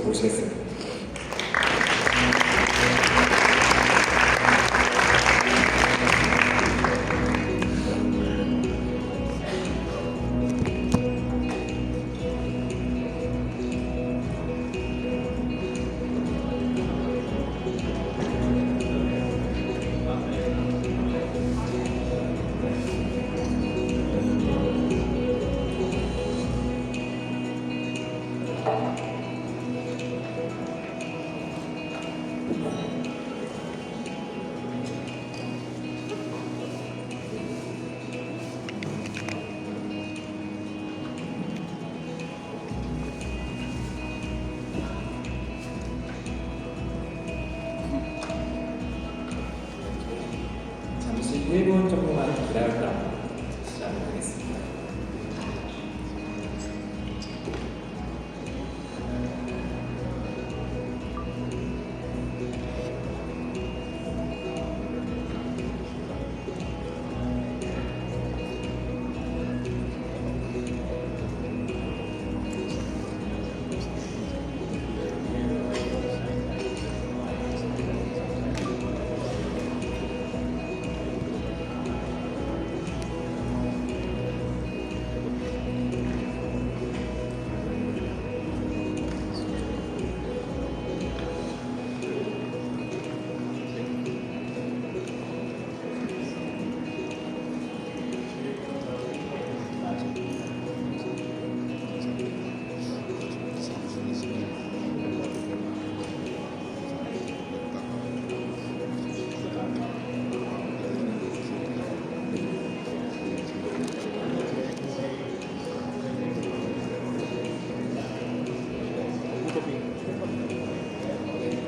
모시겠습니다. 잠시 1분 정도만 기다렸다 시작하겠습니다.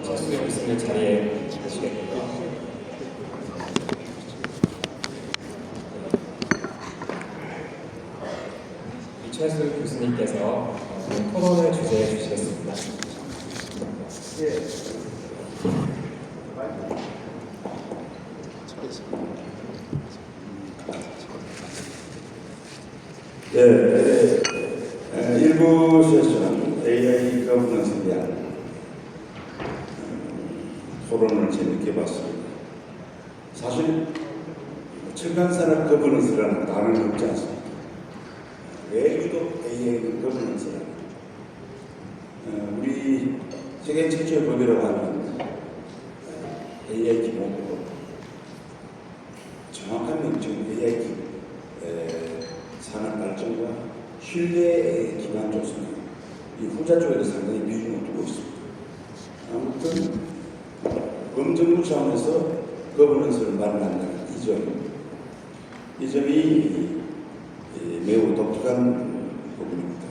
최수 교수님 자리에 가시겠고요. 이최수 교수님께서 오늘 토론을 주재해 주시겠습니다. 일부 세션 AI 거버넌스에 대한 토론을 재밌게 봤습니다. 사실 첨단산업 거버넌스라는 단어는 없지 않습니까? 왜 유독 AI 거버넌스라는 우리 세계 최초의 법이라고 하는 AI 기본법, 정확한 명칭은 AI 산업 발전과 신뢰의 기반 조성, 이 후자 쪽에도 상당히 비중을 두고 있습니다. 아무튼 검증 차원에서 거버넌스를 마련한다는 이 점이 매우 독특한 부분입니다.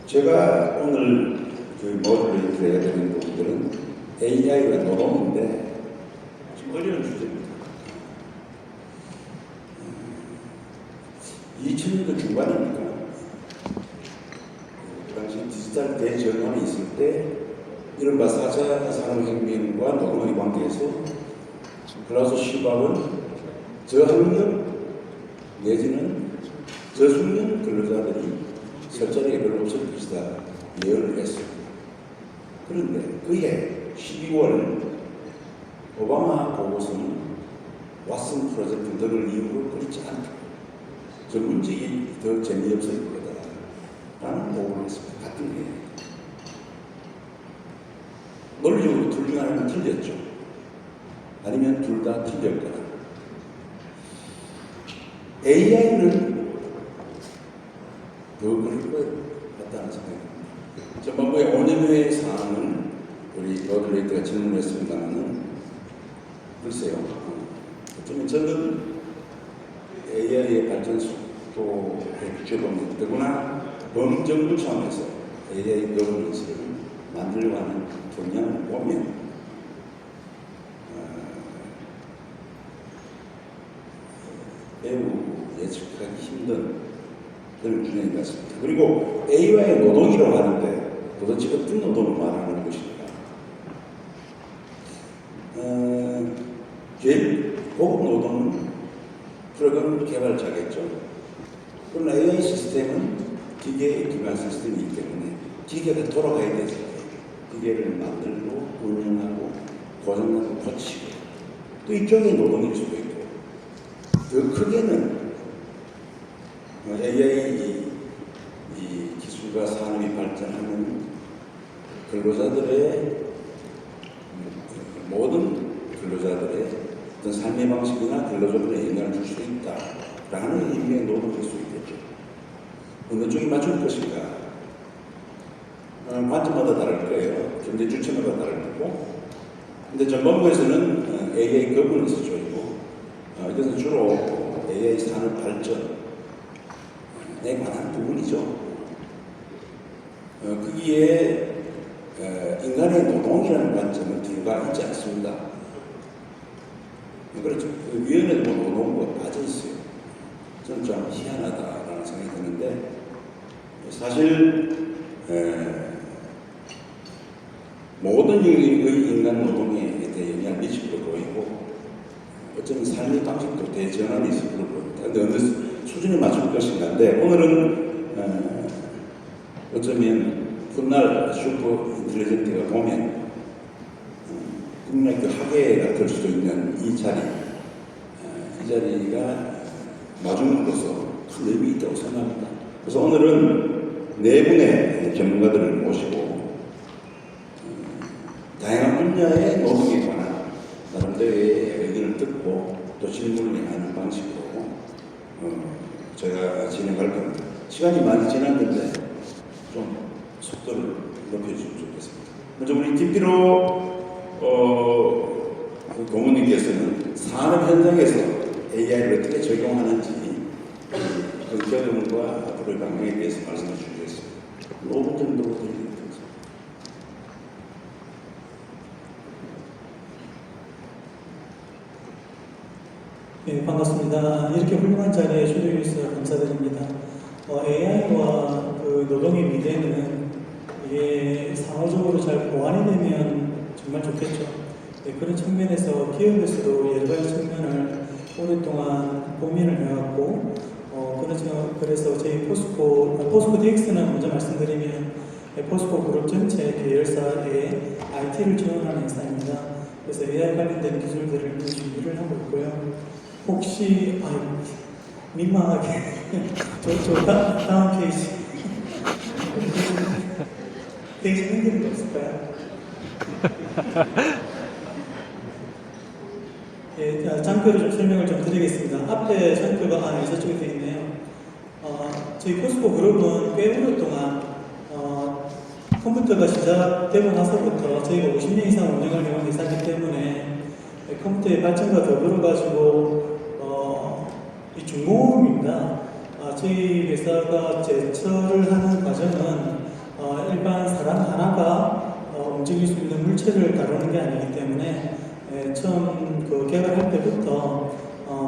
제가 오늘 그 모듈을 드려야 되는 부분들은 AI와 노동인데 좀 어려운 주제입니다. 2000년도 중반이니까 그 당시 디지털 대전환이 있을 때 이른바 4차 산업혁명과 노동의 관계에서 클라우스 슈밥은 저학력 내지는 저숙련 근로자들이 설 자리가 별로 없을 것이다 예언을 했습니다. 그런데 그해 12월 오바마 보고서는 왓슨 프로젝트 등을 이유로 그렇지 않다. 저 문직이 더 재미없을 거다 라는 보고를 했습니다. 같은 게 논리적으로 둘 중 하나는 틀렸죠. 아니면 둘 다 틀렸거나. AI는 더 그럴 것 같다는 생각입니다. 전반부의 5년 후의 상황은 우리 로드레이트가 질문했습니다만은 글쎄요. 어쩌면 저는 AI의 발전 속도에 비춰보면 더구나 범정부 차원에서 AI 거버넌스를 만들려고 하는 경향을 보면 매우 예측하기 힘든 그런 균형인 것 같습니다. 그리고 AI의 노동이라고 하는데 도대체 어떤 노동을 말하는 것인가? 제일 고급 노동은 프로그램 개발자겠죠. 그러나 AI 시스템은 기계 기반 시스템이기 때문에 기계가 돌아가야 되죠. 기계를 만들고 운영하고 고장나고 고치고 또 일종의 노동일 수도 있고 더 크게는 AI 이 기술과 산업이 발전하면 근로자들의 모든 근로자들의 어떤 삶의 방식이나 근로적으로 영향을 줄 수 있다라는 의미의 노동일 수 있겠죠. 어느 쪽이 맞출 것인가? 관점마다 다를 거예요. 경제 주체마다 다를 거고. 근데 전반부에서는 AI 거버넌스 쪽이고, 이것은 주로 AI 산업 발전에 관한 부분이죠. 거기에 인간의 노동이라는 관점은 들어가 있지 않습니다. 그렇죠. 그 위원회도 노동부가 빠져 있어요. 저는 좀 희한하다라는 생각이 드는데, 사실 모든 인간 노동에 대해 영향을 미칠 걸로 보이고 어쩌면 삶의 방식도 대전환이 있을 걸로 보입니다. 그런데 어느 수준에 맞출 것인가인데 오늘은 어쩌면 훗날 슈퍼 인텔리전트가 보면 국내 그 학예가 될 수도 있는 이 자리가 마중으로서 큰 의미 있다고 생각합니다. 그래서 오늘은 네 분의 전문가들을 모시고 다양한 분야의 노동에 관한 나름대로의 의견을 듣고 또 질문을 하는 방식으로 제가 진행할 겁니다. 시간이 많이 지났는데 좀 속도를 높여주시면 좋겠습니다. 먼저 우리 김필호 고문님께서는 산업 현장에서 AI를 어떻게 적용하는지 그 경험과 앞으로의 방향에 대해서 말씀해 주시겠습니다. 5분 정도 드리겠습니다. 네, 반갑습니다. 이렇게 훌륭한 자리에 초대해 주셔서 감사드립니다. AI와 그 노동의 미래는 이게 상호적으로 잘 보완이 되면 정말 좋겠죠. 네, 그런 측면에서 기업에서도 여러 가지 측면을 오랫동안 고민을 해왔고, 그래서 저희 포스코 DX는 먼저 말씀드리면 포스코 그룹 전체 계열사에 IT를 지원하는 회사입니다. 그래서 AI 관련된 기술들을 준비를 하고 있고요. 혹시 민망하게 다음 페이지 넘기는 거 없을까요? 예, 장표를 좀 설명을 좀 드리겠습니다. 앞에 장표가 저쪽에 되어 있네요. 저희 포스코 그룹은 꽤 오랫동안 컴퓨터가 시작되고 나서부터 저희가 50년 이상 운영을 해온 회사이기 때문에 컴퓨터의 발전과 더불어가지고 이 중공업입니다. 저희 회사가 제철을 하는 과정은 일반 사람 하나가 움직일 수 있는 물체를 다루는 게 아니기 때문에 처음 개발할 때부터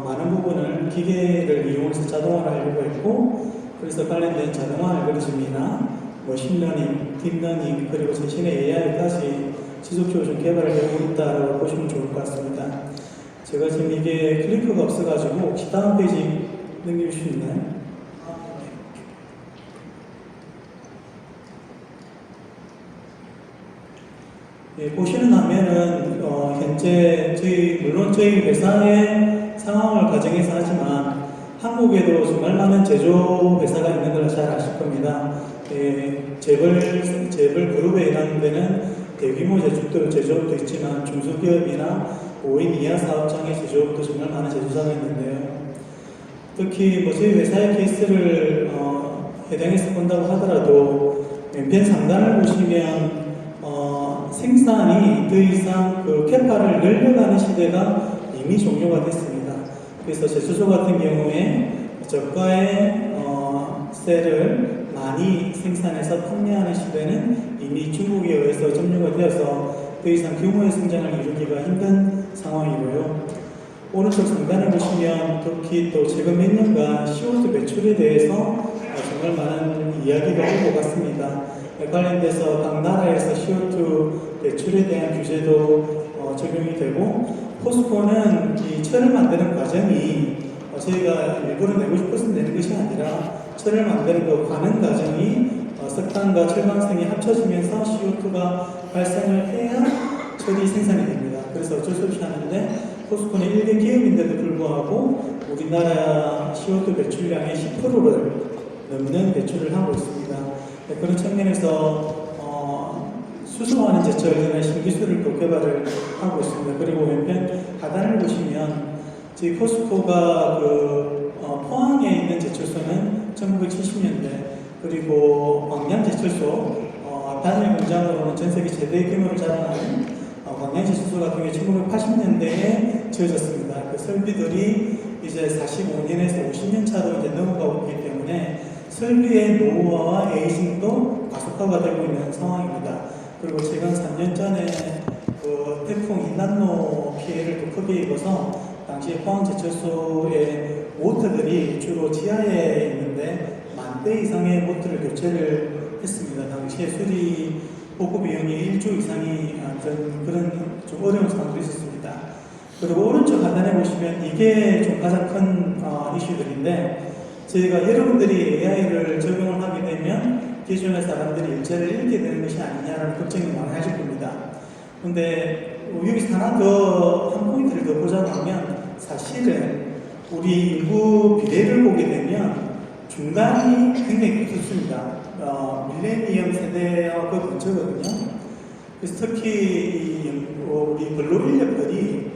많은 부분을 기계를 이용해서 자동화를 하려고 했고, 그래서 관련된 자동화 알고리즘이나 머신러닝, 딥러닝, 그리고 최신의 AI까지 지속적으로 좀 개발을 하고 있다고 보시면 좋을 것 같습니다. 제가 지금 이게 클리크가 없어가지고 혹시 다음 페이지 넘길 수 있나요? 네, 보시는 화면은 현재 물론 저희 회사의 상황을 가정해서 하지만 한국에도 정말 많은 제조 회사가 있는 걸 잘 아실 겁니다. 재벌 그룹에 해당되는 대규모 제조업도 있지만 중소기업이나 5인 이하 사업장의 제조업도 정말 많은 제조사가 있는데요. 특히 저희 회사의 케이스를 해당해서 본다고 하더라도 왼편 상단을 보시면 생산이 더 이상 캐파를 늘려가는 시대가 이미 종료가 됐습니다. 그래서 제수소 같은 경우에 저가의 셀을 많이 생산해서 판매하는 시대는 이미 중국에 의해서 점유가 되어서 더 이상 규모의 성장을 이루기가 힘든 상황이고요. 오른쪽 상단에 보시면 특히 또 최근 몇 년간 CO2 배출에 대해서 정말 많은 이야기가 올 것 같습니다. 관련돼서 각 나라에서 CO2 배출에 대한 규제도 적용이 되고, 포스코는 이 철을 만드는 과정이 저희가 일부러 내고 싶어서 내는 것이 아니라 철을 만드는 그 관은 과정이 석탄과 철강성이 합쳐지면서 CO2가 발생을 해야 철이 생산이 됩니다. 그래서 어쩔 수 없이 하는데 포스코는 1대 기업인데도 불구하고 우리나라 CO2 배출량의 10%를 넘는 배출을 하고 있습니다. 네, 그런 측면에서 수소화하는 제철 관련 신기술을 또 개발을 하고 있습니다. 그리고 왼편 하단을 보시면 저희 포스코가 포항에 있는 제철소는 1970년대 그리고 광양 제철소 단일 공장으로는 전 세계 최대 규모를 자랑하는 광양 제철소 같은 경우 1980년대에 지어졌습니다. 그 설비들이 이제 45년에서 50년 차로 이제 넘어가고 있기 때문에 설비의 노후화와 에이징도 가속화가 되고 있는 상황입니다. 그리고 최근 3년 전에 그 태풍 인난노 피해를 또 크게 입어서 당시에 포항제철소의 모터들이 주로 지하에 있는데 10,000대 이상의 모터를 교체를 했습니다. 당시에 수리 보고 비용이 1조 이상이 그런 좀 어려운 상황도 있었습니다. 그리고 오른쪽 하단에 보시면 이게 좀 가장 큰 이슈들인데 저희가 여러분들이 AI를 적용을 하게 되면 기존의 사람들이 일자리를 잃게 되는 것이 아니냐라는 걱정이 많이 하실 겁니다. 근데 여기서 하나 더 한 포인트를 더 보자고 하면 사실은 우리 인구 비례를 보게 되면 중간이 굉장히 좋습니다. 밀레니엄 세대와 그 근처거든요. 그래서 특히 우리 근로 인력들이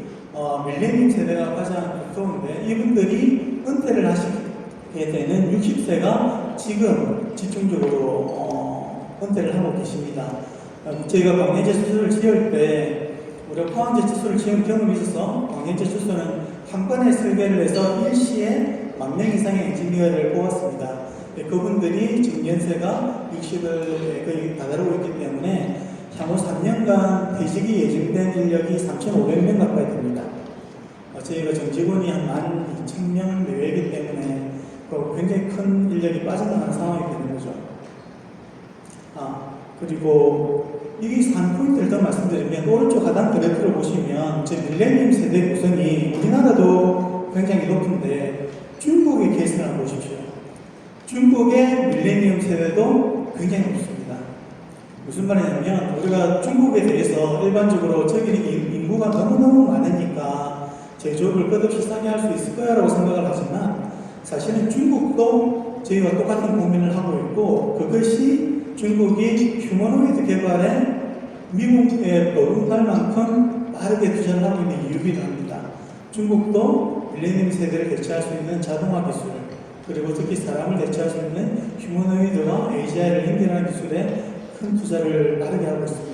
밀레니엄 세대가 가장 두꺼운데 이분들이 은퇴를 하시게 되는 60세가 지금 집중적으로 은퇴를 하고 계십니다. 저희가 광해제철소를 지을 때 우리가 포항제철소를 지은 경험이 있어서 광해제철소는 한 번에 설계를 해서 일시에 10,000명 이상의 엔지니어를 뽑았습니다. 그분들이 지금 연세가 60을 거의 다다르고 있기 때문에 향후 3년간 퇴직이 예정된 인력이 3,500명 가까이 됩니다. 저희가 정직원이 한 12,000명 내외이기 때문에 굉장히 큰 인력이 빠져나가는 상황이 되는 거죠. 그리고 여기서 한 포인트를 더 말씀드리면 오른쪽 하단 그래프를 보시면 제 밀레니엄 세대 구성이 우리나라도 굉장히 높은데 중국의 케이스를 한번 보십시오. 중국의 밀레니엄 세대도 굉장히 높습니다. 무슨 말이냐면 우리가 중국에 대해서 일반적으로 저기는 인구가 너무너무 많으니까 제조업을 끝없이 싸게 할 수 있을 거야 라고 생각을 하지만 사실은 중국도 저희와 똑같은 고민을 하고 있고 그것이 중국이 휴머노이드 개발에 미국에 버금갈 만큼 빠르게 투자를 하고 있는 이유이기도 합니다. 중국도 밀레니엄 세대를 대체할 수 있는 자동화 기술 그리고 특히 사람을 대체할 수 있는 휴머노이드와 AGI를 연결하는 기술에 큰 투자를 빠르게 하고 있습니다.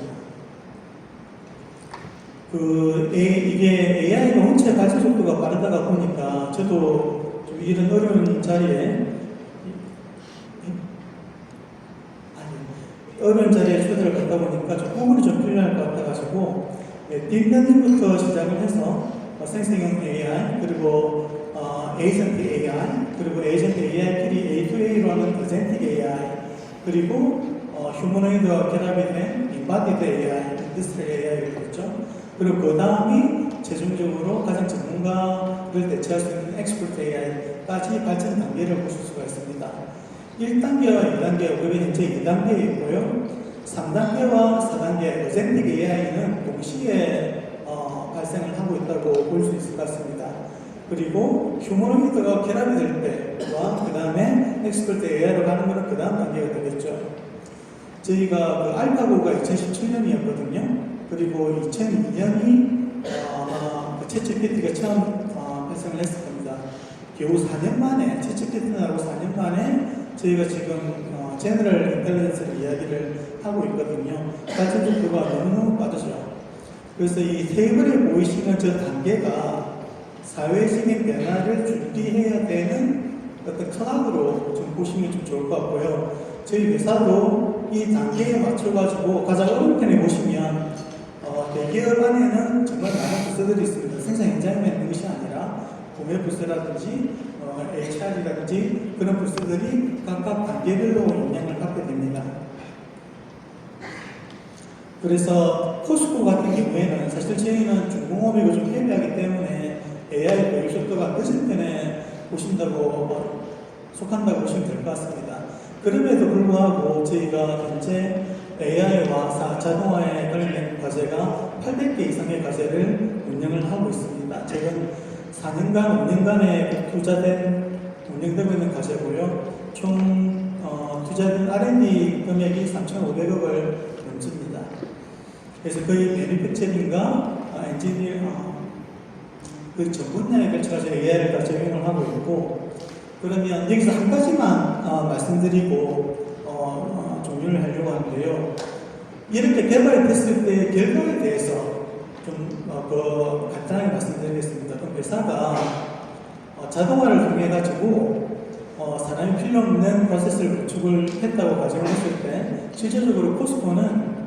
이게 AI가 원체 발전 속도가 빠르다가 보니까 저도 좀 이런 어려운 자리에 초대를 받다 보니까 좀 부분이 좀 필요할 것 같아가지고 딥러닝부터 시작을 해서 생성형 AI 그리고 에이전트 AI 그리고 에이전트 AI끼리 A2A로 하는 어젠틱 AI 그리고 휴머노이드와 결합이 된 인바디드 AI, 인더스트리얼 AI를 했죠. 그리고 그 다음이 최종적으로 가장 전문가를 대체할 수 있는 엑스퍼트 AI까지 발전 단계를 보실 수가 있습니다. 1단계와 2단계, 우리가 현재 2단계에 있고요. 3단계와 4단계, 어젠틱 AI는 동시에 발생을 하고 있다고 볼 수 있을 것 같습니다. 그리고 휴머노이드가 결합이 될 때와 그 다음에 엑스퍼트 AI로 가는 것은 그 다음 단계가 되겠죠. 저희가 그 알파고가 2017년이었거든요. 그리고 2002년이 아마 챗GPT가 처음 발생을 했을 겁니다. 겨우 4년 만에, 챗GPT 나오고 4년 만에 저희가 지금 제너럴 인텔리전스를 이야기를 하고 있거든요. 발전 속도가 너무너무 빠르죠. 그래서 이 테이블에 보이시는 저 단계가 사회적인 변화를 준비해야 되는 어떤 클락으로 좀 보시면 좀 좋을 것 같고요. 저희 회사도 이 단계에 맞춰가지고 가장 오른편에 보시면 대기업 안에는 정말 많은 부서들이 있습니다. 생산 현장에 있는 것이 아니라 구매 부서라든지 HR이라든지 그런 부서들이 각각 단계별로 영향을 받게 됩니다. 그래서 포스코 같은 경우에는 사실 저희는 중공업이고 좀 헤비하기 때문에 AI 교육 속도가 늦은 편에 속한다고 보시면 될 것 같습니다. 그럼에도 불구하고 저희가 현재 AI와 자동화에 관련된 과제가 800개 이상의 과제를 운영을 하고 있습니다. 최근 4년간, 5년간에 운영되고 있는 과제고요. 총 투자된 R&D 금액이 3,500억을 넘습니다. 그래서 거의 매니팩처링과 그 전 분야에 걸쳐서 AI를 다 적용을 하고 있고, 그러면 여기서 한 가지만 말씀드리고 종료를 하려고 하는데요. 이렇게 개발이 됐을 때의 결과에 대해서 좀 간단하게 말씀드리겠습니다. 그럼 회사가 자동화를 통해 가지고 사람이 필요 없는 프로세스를 구축을 했다고 가정을 했을 때 실질적으로 포스코는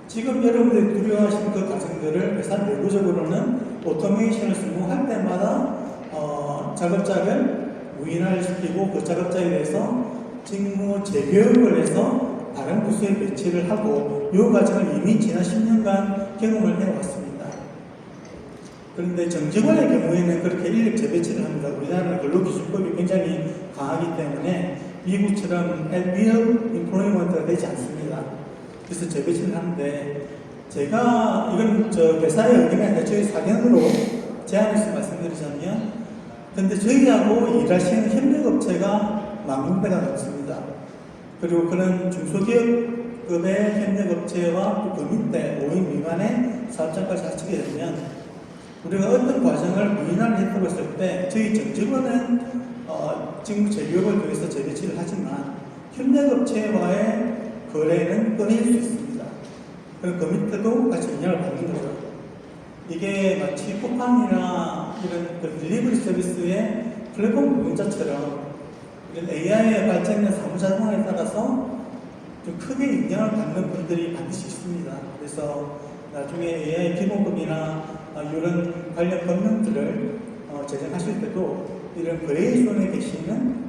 지금 여러분들이 두려워하시는 그 과정들을 회사 내부적으로는 오토메이션을 성공할 때마다 작업자를 무인화시키고 그 작업자에 대해서 직무 재교육을 해서 다른 부서에 배치를 하고 이 과정을 이미 지난 10년간 경험을 해왔습니다. 그런데 정직원의 경우에는 그렇게 인력 재배치를 합니다. 우리나라는 근로기준법이 굉장히 강하기 때문에 미국처럼 at will employment가 되지 않습니다. 그래서 재배치를 하는데 제가 이건 회사의 의견이 아니라 저희 사견으로 제안해서 말씀드리자면, 근데 저희하고 일하시는 협력업체가 10,000대가 넘습니다. 그리고 그런 중소기업급의 협력업체와 그 밑에 5인 미만의 사업장까지 합치게 되면 우리가 어떤 과정을 무인화를 했다고 했을 때 저희 정직원은 직무 재교육을 통해서 재배치를 하지만 협력업체와의 거래는 끊일 수 있습니다. 그럼 그 밑에도 같이 영향을 받는 거죠. 이게 마치 쿠팡이나 이런 그 딜리버리 서비스의 플랫폼 운영자처럼 이런 AI의 발전이나 사무자동화에 따라서 좀 크게 영향을 받는 분들이 반드시 있습니다. 그래서 나중에 AI 기본법이나 이런 관련 법령들을 제정하실 때도 이런 그레이존에 계시는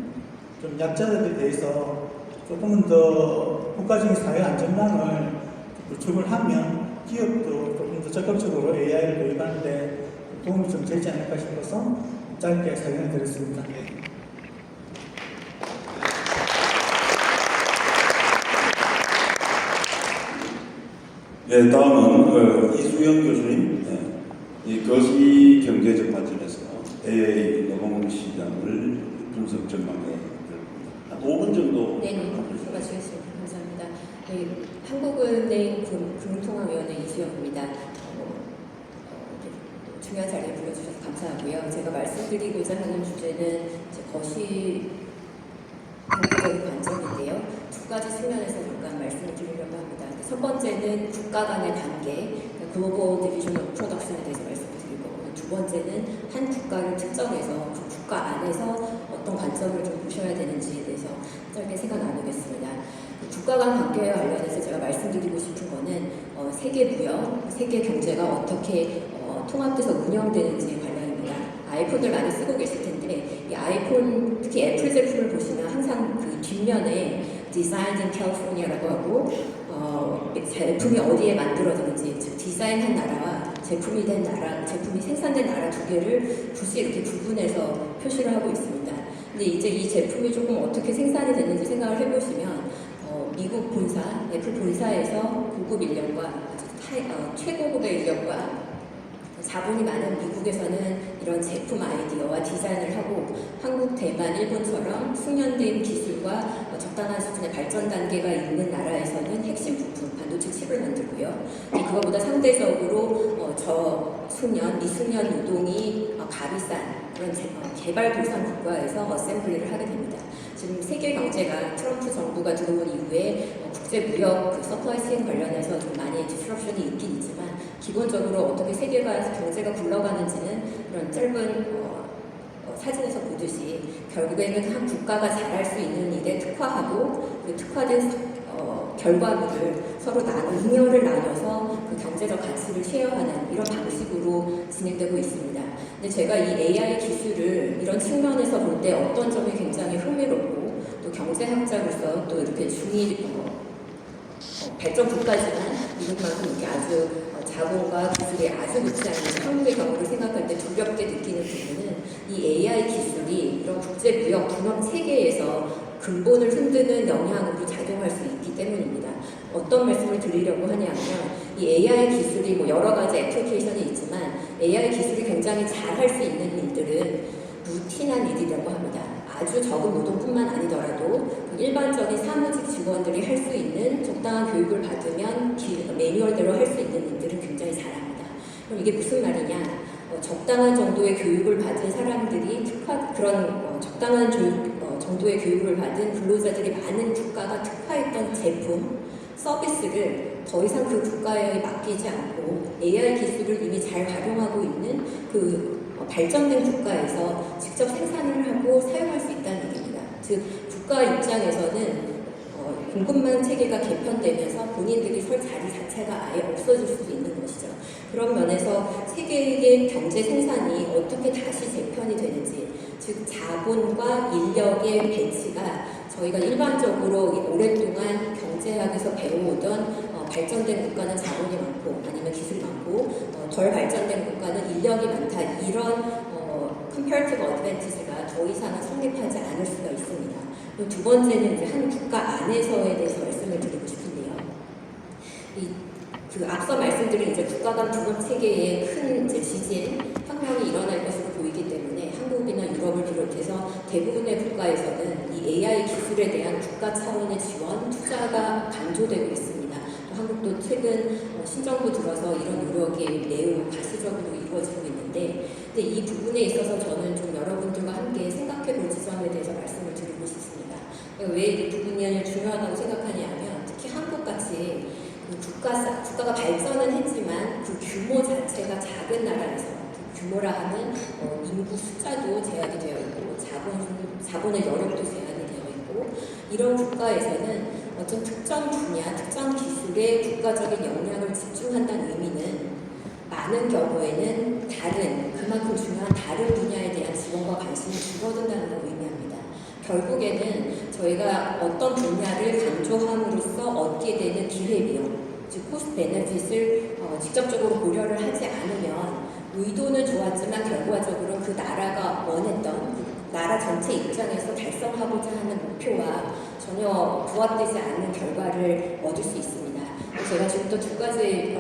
좀 약자들에 대해서 조금은 더 국가적인 사회 안전망을 구축을 하면 기업도 조금 더 적극적으로 AI를 도입하는데 도움이 좀 되지 않을까 싶어서 짧게 설명을 드렸습니다. 네, 다음은 이수영 교수님, 이 거시 경제적 발전에서 AI 노동 시장을 분석 전망해 한 5분 정도. 네, 말씀해 주셨습니다. 감사합니다. 네, 한국은행 금융통화위원회 이수영입니다. 중요한 자리에 불러주셔서 감사하고요. 제가 말씀드리고자 하는 주제는 거시 경제적인 관점인데요. 두 가지 측면에서 잠깐 말씀을 드리려고 합니다. 첫 번째는 국가 간의 관계, 글로벌 디비전 오브 프로덕션에 대해서 말씀을 드릴 거고, 두 번째는 한 국가를 특정해서 그 국가 안에서 어떤 관점을 좀 보셔야 되는지에 대해서 짧게 생각 나누겠습니다. 국가 간 관계와 관련해서 제가 말씀드리고 싶은 거는 세계 무역, 세계 경제가 어떻게 통합돼서 운영되는지에 관련입니다. 아이폰을 많이 쓰고 계실 텐데 이 아이폰, 특히 애플 제품을 보시면 항상 그 뒷면에 Designed in California라고 하고 제품이 어디에 만들어지는지, 즉 디자인한 나라와 제품이 된 나라, 제품이 생산된 나라 두 개를 굳이 이렇게 구분해서 표시를 하고 있습니다. 근데 이제 이 제품이 조금 어떻게 생산이 됐는지 생각을 해보시면 미국 본사, 애플 본사에서 고급 인력과 최고급의 인력과 자본이 많은 미국에서는 이런 제품 아이디어와 디자인을 하고 한국, 대만, 일본처럼 숙련된 기술과 적당한 수준의 발전 단계가 있는 나라에서는 핵심 부품, 반도체 칩을 만들고요. 그거보다 상대적으로 저숙련, 미숙련 노동이 값비싼 그런 개발도상 국가에서 어셈블리를 하게 됩니다. 지금 세계 경제가 트럼프 정부가 들어온 이후에 국제 무역 서플라이 체인 관련해서 좀 많이 디스럽션이 있긴 있지만 기본적으로 어떻게 세계가 경제가 굴러가는지는 이런 짧은 사진에서 보듯이 결국에는 한 국가가 잘할 수 있는 일에 특화하고 그 특화된 결과물을 서로 잉여를 나눠서 그 경제적 가치를 쉐어하는 이런 방식으로 진행되고 있습니다. 근데 제가 이 AI 기술을 이런 측면에서 볼 때 어떤 점이 굉장히 흥미롭고 또 경제학자로서 또 이렇게 발전 국가지만 미국만큼 이렇게 아주 자본과 기술이 아주 높지 않은 한국의 경우를 생각할 때 두렵게 느끼는 부분은 이 AI 기술이 이런 국제 무역 분업 체계에서 근본을 흔드는 영향으로 작용할 수 있기 때문입니다. 어떤 말씀을 드리려고 하냐면 이 AI 기술이 뭐 여러 가지 애플리케이션이 있지만 AI 기술이 굉장히 잘 할 수 있는 일들은 루틴한 일이라고 합니다. 아주 적은 노동뿐만 아니더라도 일반적인 사무직 직원들이 할 수 있는 적당한 교육을 받으면 매뉴얼대로 할 수 있는 일들은 굉장히 잘합니다. 그럼 이게 무슨 말이냐? 적당한 정도의 교육을 받은 사람들이 적당한 정도의 교육을 받은 근로자들이 많은 국가가 특화했던 제품, 서비스를 더 이상 그 국가에 맡기지 않고 AI 기술을 이미 잘 활용하고 있는 그 발전된 국가에서 직접 생산을 하고 사용할 수 있다는 얘기입니다. 즉 국가 입장에서는 공급망 체계가 개편되면서 본인들이 설 자리 자체가 아예 없어질 수도 있는 것이죠. 그런 면에서 세계의 경제 생산이 어떻게 다시 재편이 되는지, 즉 자본과 인력의 배치가 저희가 일반적으로 오랫동안 경제학에서 배워오던 발전된 국가는 자본이 많고 아니면 기술이 많고 덜 발전된 국가는 인력이 많다, 이런 comparative advantage가 더 이상은 성립하지 않을 수가 있습니다. 두 번째는 이제 한 국가 안에서에 대해서 말씀을 드리고 싶은데요. 그 앞서 말씀드린 이제 국가 간 분업 체계의 큰 이제 지진, 혁명이 일어날 것으로 보이기 때문에 한국이나 유럽을 비롯해서 대부분의 국가에서는 이 AI 기술에 대한 국가 차원의 지원, 투자가 강조되고 있습니다. 또 한국도 최근 신정부 들어서 이런 노력이 매우 가시적으로 이루어지고 있는데, 근데 이 부분에 있어서 저는 좀 여러분들과 함께 생각해 볼 지점에 대해서 말씀을 드리고 싶습니다. 왜 이 부분이 중요하다고 생각하냐면 특히 한국같이 국가가 발전은 했지만 그 규모 자체가 작은 나라에서 그 규모라 하는 인구 숫자도 제한이 되어 있고 자본의 여력도 제한이 되어 있고, 이런 국가에서는 어떤 특정 분야, 특정 기술에 국가적인 역량을 집중한다는 의미는 많은 경우에는 그만큼 중요한 다른 분야에 대한 지원과 관심이 줄어든다는 걸 의미합니다. 결국에는 저희가 어떤 분야를 강조함으로써 얻게 되는 기회비용, 즉 코스트 베네핏을 직접적으로 고려를 하지 않으면 의도는 좋았지만 결과적으로 그 나라가 원했던 그 나라 전체 입장에서 달성하고자 하는 목표와 전혀 부합되지 않는 결과를 얻을 수 있습니다. 제가 지금 또 두 가지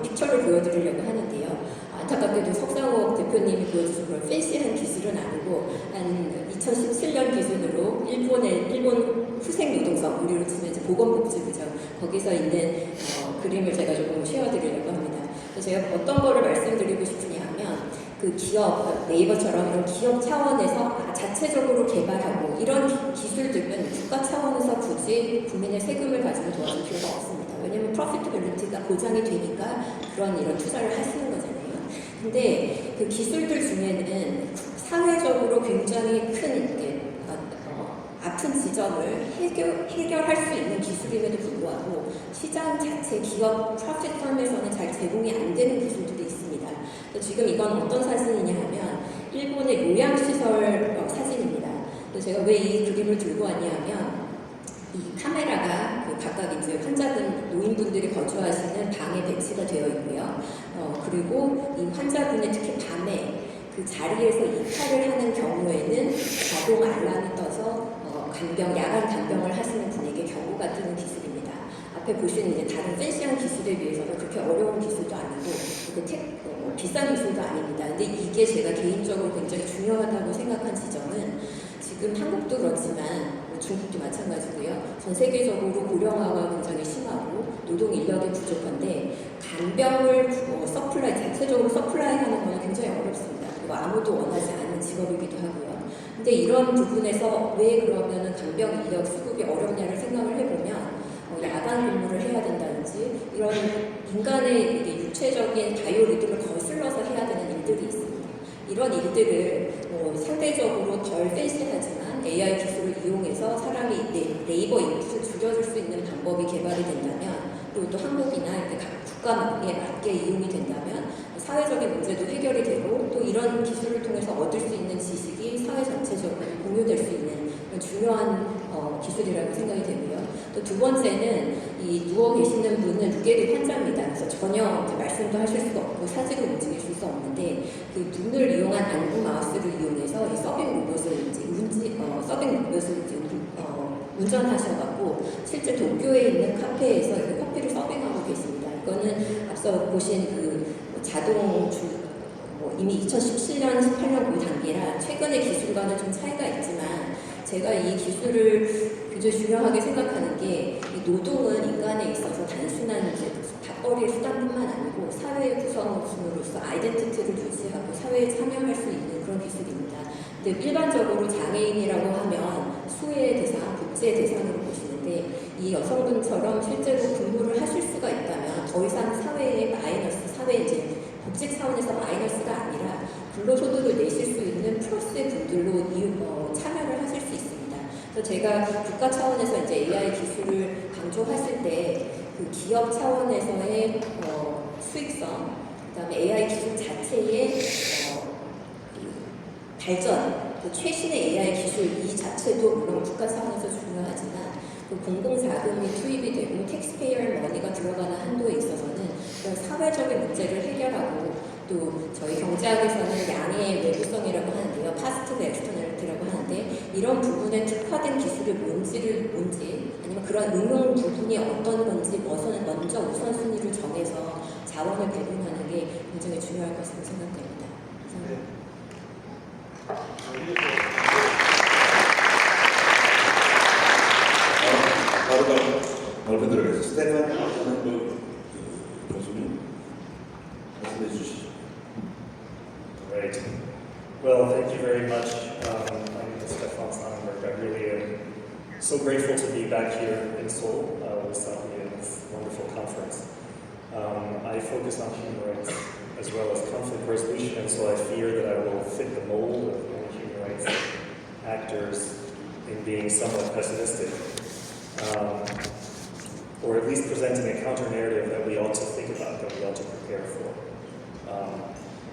픽처를 보여드리려고 하는데요. 안타깝게도 석상욱 대표님이 보여주신 그런 팬시한 기술은 아니고 한 2017년 기준으로 일본 후생 노동성, 우리로 치면 이제 보건복지부죠. 거기서 있는 그림을 제가 조금 쉐어드리려고 합니다. 제가 어떤 거를 말씀드리고 싶으냐 하면 그 기업, 네이버처럼 이런 기업 차원에서 자체적으로 개발하고 이런 기술들은 국가 차원에서 굳이 국민의 세금을 가지고 도와줄 필요가 없습니다. 왜냐하면 프로피터빌리티가 보장이 되니까 이런 투자를 하시는 거잖아요. 근데 그 기술들 중에는 사회적으로 굉장히 큰 아픈 지점을 해결할 수 있는 기술임에도 불구하고 시장 자체 기업 프로핏 펌에서는 잘 제공이 안 되는 기술들이 있습니다. 지금 이건 어떤 사진이냐 하면 일본의 요양시설 사진입니다. 제가 왜 이 그림을 들고 왔냐 하면 이 카메라가 각각 이제 환자분, 노인분들이 거주하시는 방에 배치가 되어 있고요. 그리고 이 환자분의 특히 밤에 그 자리에서 이탈을 하는 경우에는 자동 알람이 떠서 야간 간병을 하시는 분에게 경고가 뜨는 기술입니다. 앞에 보시는 이제 다른 팬시한 기술에 비해서는 그렇게 어려운 기술도 아니고 비싼 기술도 아닙니다. 근데 이게 제가 개인적으로 굉장히 중요하다고 생각한 지점은 지금 한국도 그렇지만 중국도 마찬가지고요. 전 세계적으로 고령화가 굉장히 심하고 노동 인력이 부족한데 간병을 자체적으로 서플라이하는 건 굉장히 어렵습니다. 그리고 아무도 원하지 않는 직업이기도 하고요. 근데 이런 부분에서 왜 그러면은 간병 인력 수급이 어렵냐를 생각을 해보면 야간 근무를 해야 된다든지 이런 인간의 육체적인 바이오 리듬을 거슬러서 해야 되는 일들이 있습니다. 이런 일들을 상대적으로 덜 팬시하지만 AI 기술을 이용해서 사람이 네이버 인풋을 줄여줄 수 있는 방법이 개발이 된다면, 그리고 또 한국이나 각 국가에 맞게 이용이 된다면 사회적인 문제도 해결이 되고 또 이런 기술을 통해서 얻을 수 있는 지식이 사회 전체적으로 공유될 수 있는 중요한 기술이라고 생각이 되고요. 또 두 번째는 이 누워 계시는 분은 무게도 환자입니다. 그래서 전혀 이제 말씀도 하실 수가 없고 사직을 움직이실 수 없는데 그 눈을 이용한 안구 마우스를 이용해서 이 서빙 로봇을 운전하셔갖고 실제 도쿄에 있는 카페에서 그 커피를 서빙하고 계십니다. 이거는 앞서 보신 그 자동 이미 2017년, 18년 그 단계라 최근의 기술과는 좀 차이가 있지만 제가 이 기술을 굉장히 중요하게 생각하는 게 이 노동은 인간에 있어서 단순한 이제 밥벌이의 수단뿐만 아니고 사회의 구성원으로서 아이덴티티를 유지하고 사회에 참여할 수 있는 그런 기술입니다. 근데 일반적으로 장애인이라고 하면 수혜의 대상, 복지의 대상으로 보시는데 이 여성분처럼 실제로 근무를 하실 수가 있다면 더 이상 사회의 마이너스, 사회 이제 복지 차원에서 마이너스가 아니라 근로소득을 내실 수 있는 플러스의 분들로 참여를 하실 수 있습니다. 그래서 제가 국가 차원에서 이제 AI 기술을 강조했을 때 그 기업 차원에서의 수익성, 그다음에 AI 기술 자체의 발전, 그 최신의 AI 기술 이 자체도 물론 국가 차원에서 중요하지만 그 공공자금이 투입이 되고 텍스페이어 머니가 들어가는 한도에 있어서는 그런 사회적인 문제를 해결하고 또 저희 경제학에서는 양의 외부성이라고 하는데요. 파스티브 엑스터널리티라고 하는데 이런 부분에 특화된 기술이 뭔지 아니면 그런 응용 부분이 어떤 건지 먼저 우선순위를 정해서 자원을 배분하는 게 굉장히 중요할 것으로 생각됩니다. 바로 들어가서 스테판 교수님 말씀해 주시죠. Great. Well, thank you very much. My name is Stefan Sonnenberg. I really am so grateful to be back here in Seoul with Saudi at this wonderful conference. I focus on human rights as well as conflict resolution, and so I fear that I will fit the mold of many human rights actors in being somewhat pessimistic. Or at least presenting a counter-narrative that we ought to think about, that we ought to prepare for.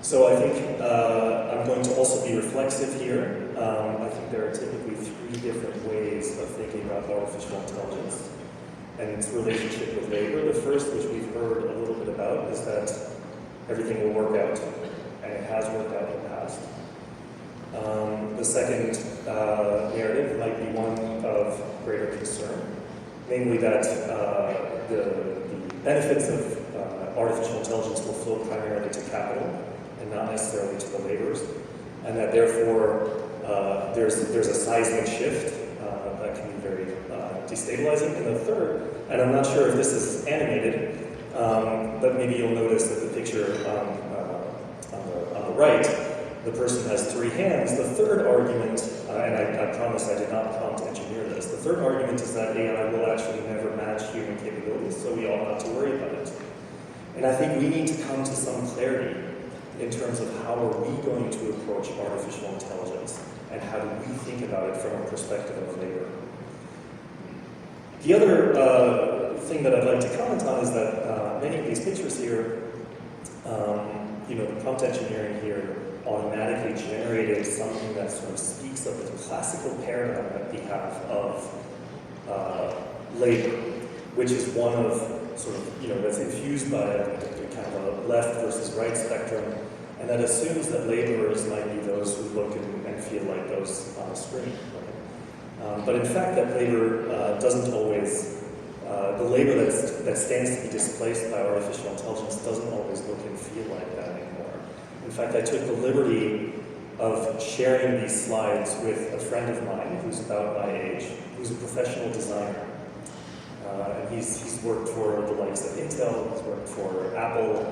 So I think I'm going to also be reflexive here. I think there are typically three different ways of thinking about artificial intelligence and its relationship with labor. The first, which we've heard a little bit about, is that everything will work out, and it has worked out in the past. The second narrative might be one of greater concern, namely that the benefits of artificial intelligence will flow primarily to capital and not necessarily to the laborers, and that therefore there's a seismic shift that can be very destabilizing. And the third, and I'm not sure if this is animated, but maybe you'll notice that the picture on the right, the person has three hands. The third argument, and I promise I did not prompt engineer this, the third argument is that AI will actually never match human capabilities, so we ought not to worry about it. And I think we need to come to some clarity in terms of how are we going to approach artificial intelligence and how do we think about it from a perspective of labor. The other thing that I'd like to comment on is that many of these pictures here, the prompt engineering here automatically generated something that sort of speaks of the classical paradigm that we have of labor, which is one of sort of, that's infused by a kind of a left versus right spectrum, and that assumes that laborers might be those who look and feel like those on the screen. Right? But in fact, that labor doesn't always, the labor that stands to be displaced by artificial intelligence doesn't always look and feel like that anymore. In fact, I took the liberty of sharing these slides with a friend of mine who's about my age, who's a professional designer. And he's worked for the likes of Intel, he's worked for Apple,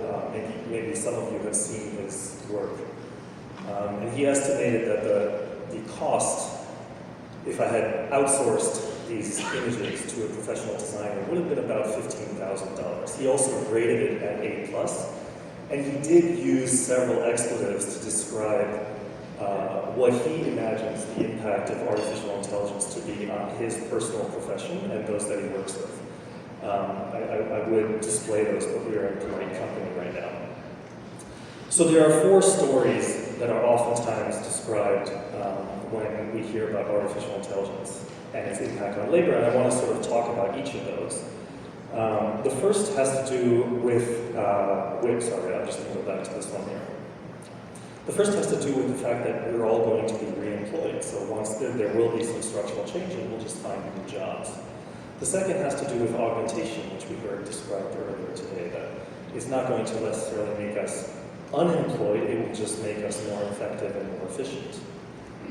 maybe some of you have seen his work. And he estimated that the cost, if I had outsourced these images to a professional designer, would have been about $15,000. He also graded it at A+, and he did use several expletives to describe what he imagines the impact of artificial intelligence to be on his personal profession and those that he works with. I would display those, but we are in polite company right now. So there are four stories that are oftentimes described when we hear about artificial intelligence. and its impact on labor, and I want to sort of talk about each of those. The first has to do with, sorry, I'm just going to go back to this one here. The first has to do with the fact that we're all going to be re-employed, so once there will be some structural change and we'll just find new jobs. The second has to do with augmentation, which we heard described earlier today, that it's not going to necessarily make us unemployed, it will just make us more effective and more efficient.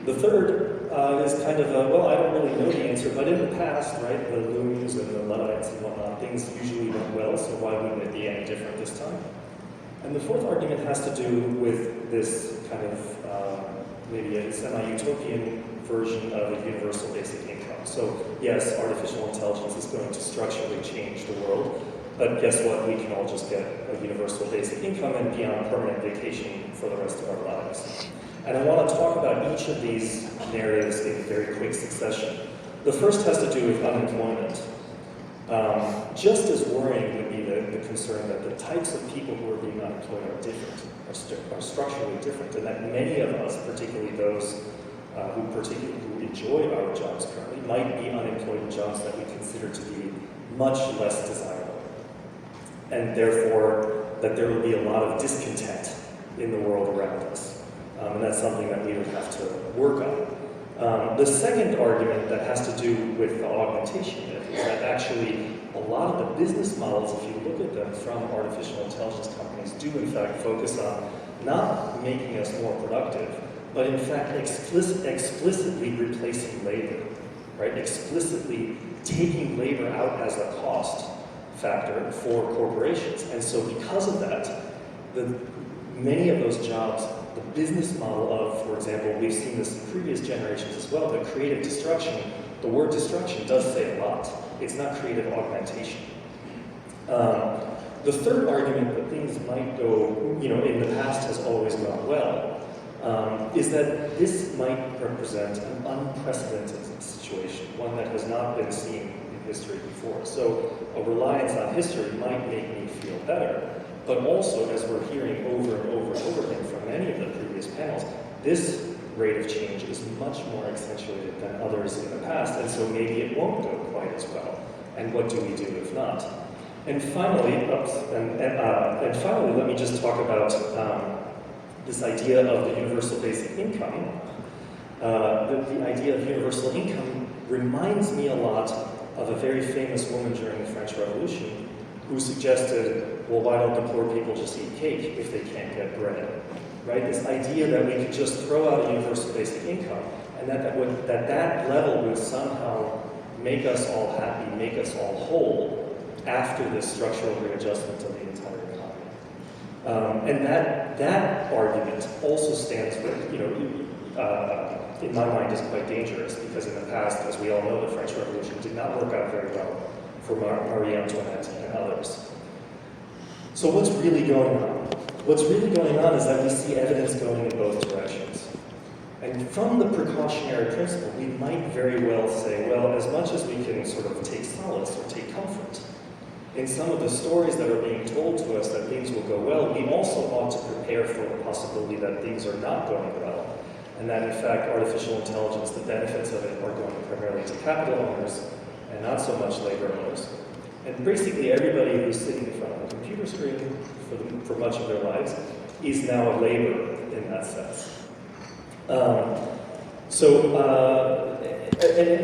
The third is kind of a, well, I don't really know the answer, but in the past, right, the looms and the Luddites and whatnot, things usually went well, so why wouldn't it be any different this time? And the fourth argument has to do with this kind of maybe a semi-utopian version of a universal basic income. So yes, artificial intelligence is going to structurally change the world, but guess what? We can all just get a universal basic income and be on permanent vacation for the rest of our lives. And I want to talk about each of these narratives in very quick succession. The first has to do with unemployment. Just as worrying would be the concern that the types of people who are being unemployed are different, are structurally different, and that many of us, particularly those who enjoy our jobs currently, might be unemployed in jobs that we consider to be much less desirable. And therefore, that there will be a lot of discontent in the world around us. And that's something that we would have to work on. The second argument that has to do with the augmentation myth is that actually a lot of the business models, if you look at them from artificial intelligence companies, do in fact focus on not making us more productive, but in fact explicitly replacing labor, right? Explicitly taking labor out as a cost factor for corporations. And so because of that, many of those jobs, the business model of, for example, we've seen this in previous generations as well, the creative destruction, the word destruction does say a lot. It's not creative augmentation. The third argument that things might go, in the past has always gone well, is that this might represent an unprecedented situation, one that has not been seen in history before. So a reliance on history might make me feel better, but also, as we're hearing over and over and over again from many of the previous panels, this rate of change is much more accentuated than others in the past, and so maybe it won't go quite as well. And what do we do if not? And finally, let me just talk about this idea of the universal basic income. The idea of universal income reminds me a lot of a very famous woman during the French Revolution who suggested, well, why don't the poor people just eat cake if they can't get bread? Right? This idea that we could just throw out a universal basic income and that level would somehow make us all happy, make us all whole after this structural readjustment of the entire economy. And that argument also stands with, in my mind, is quite dangerous because in the past, as we all know, the French Revolution did not work out very well for Marie Antoinette and others. So what's really going on? What's really going on is that we see evidence going in both directions. And from the precautionary principle, we might very well say, well, as much as we can sort of take solace or take comfort in some of the stories that are being told to us that things will go well, we also ought to prepare for the possibility that things are not going well, and that in fact artificial intelligence, the benefits of it are going primarily to capital owners and not so much labor owners. And basically everybody who's sitting in front of a computer screen for much of their lives is now a laborer in that sense. And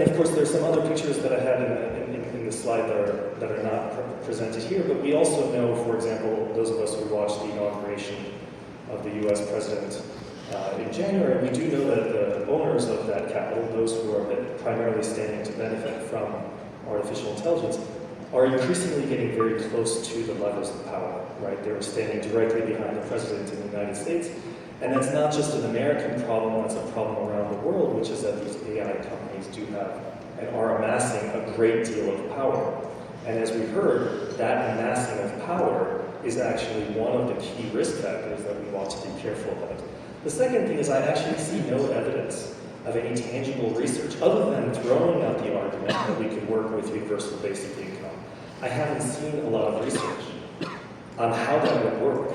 of course there's some other pictures that I had in the slide that are not presented here, but we also know, for example, those of us who watched the inauguration of the US president in January, we do know that the owners of that capital, those who are primarily standing to benefit from artificial intelligence, are increasingly getting very close to the levels of power, right? They're standing directly behind the president in the United States. And that's not just an American problem, that's a problem around the world, which is that these AI companies do have and are amassing a great deal of power. And as we heard, that amassing of power is actually one of the key risk factors that we want to be careful about. The second thing is I actually see no evidence of any tangible research other than throwing out the argument that we could work with universal basic income. I haven't seen a lot of research on how that would work.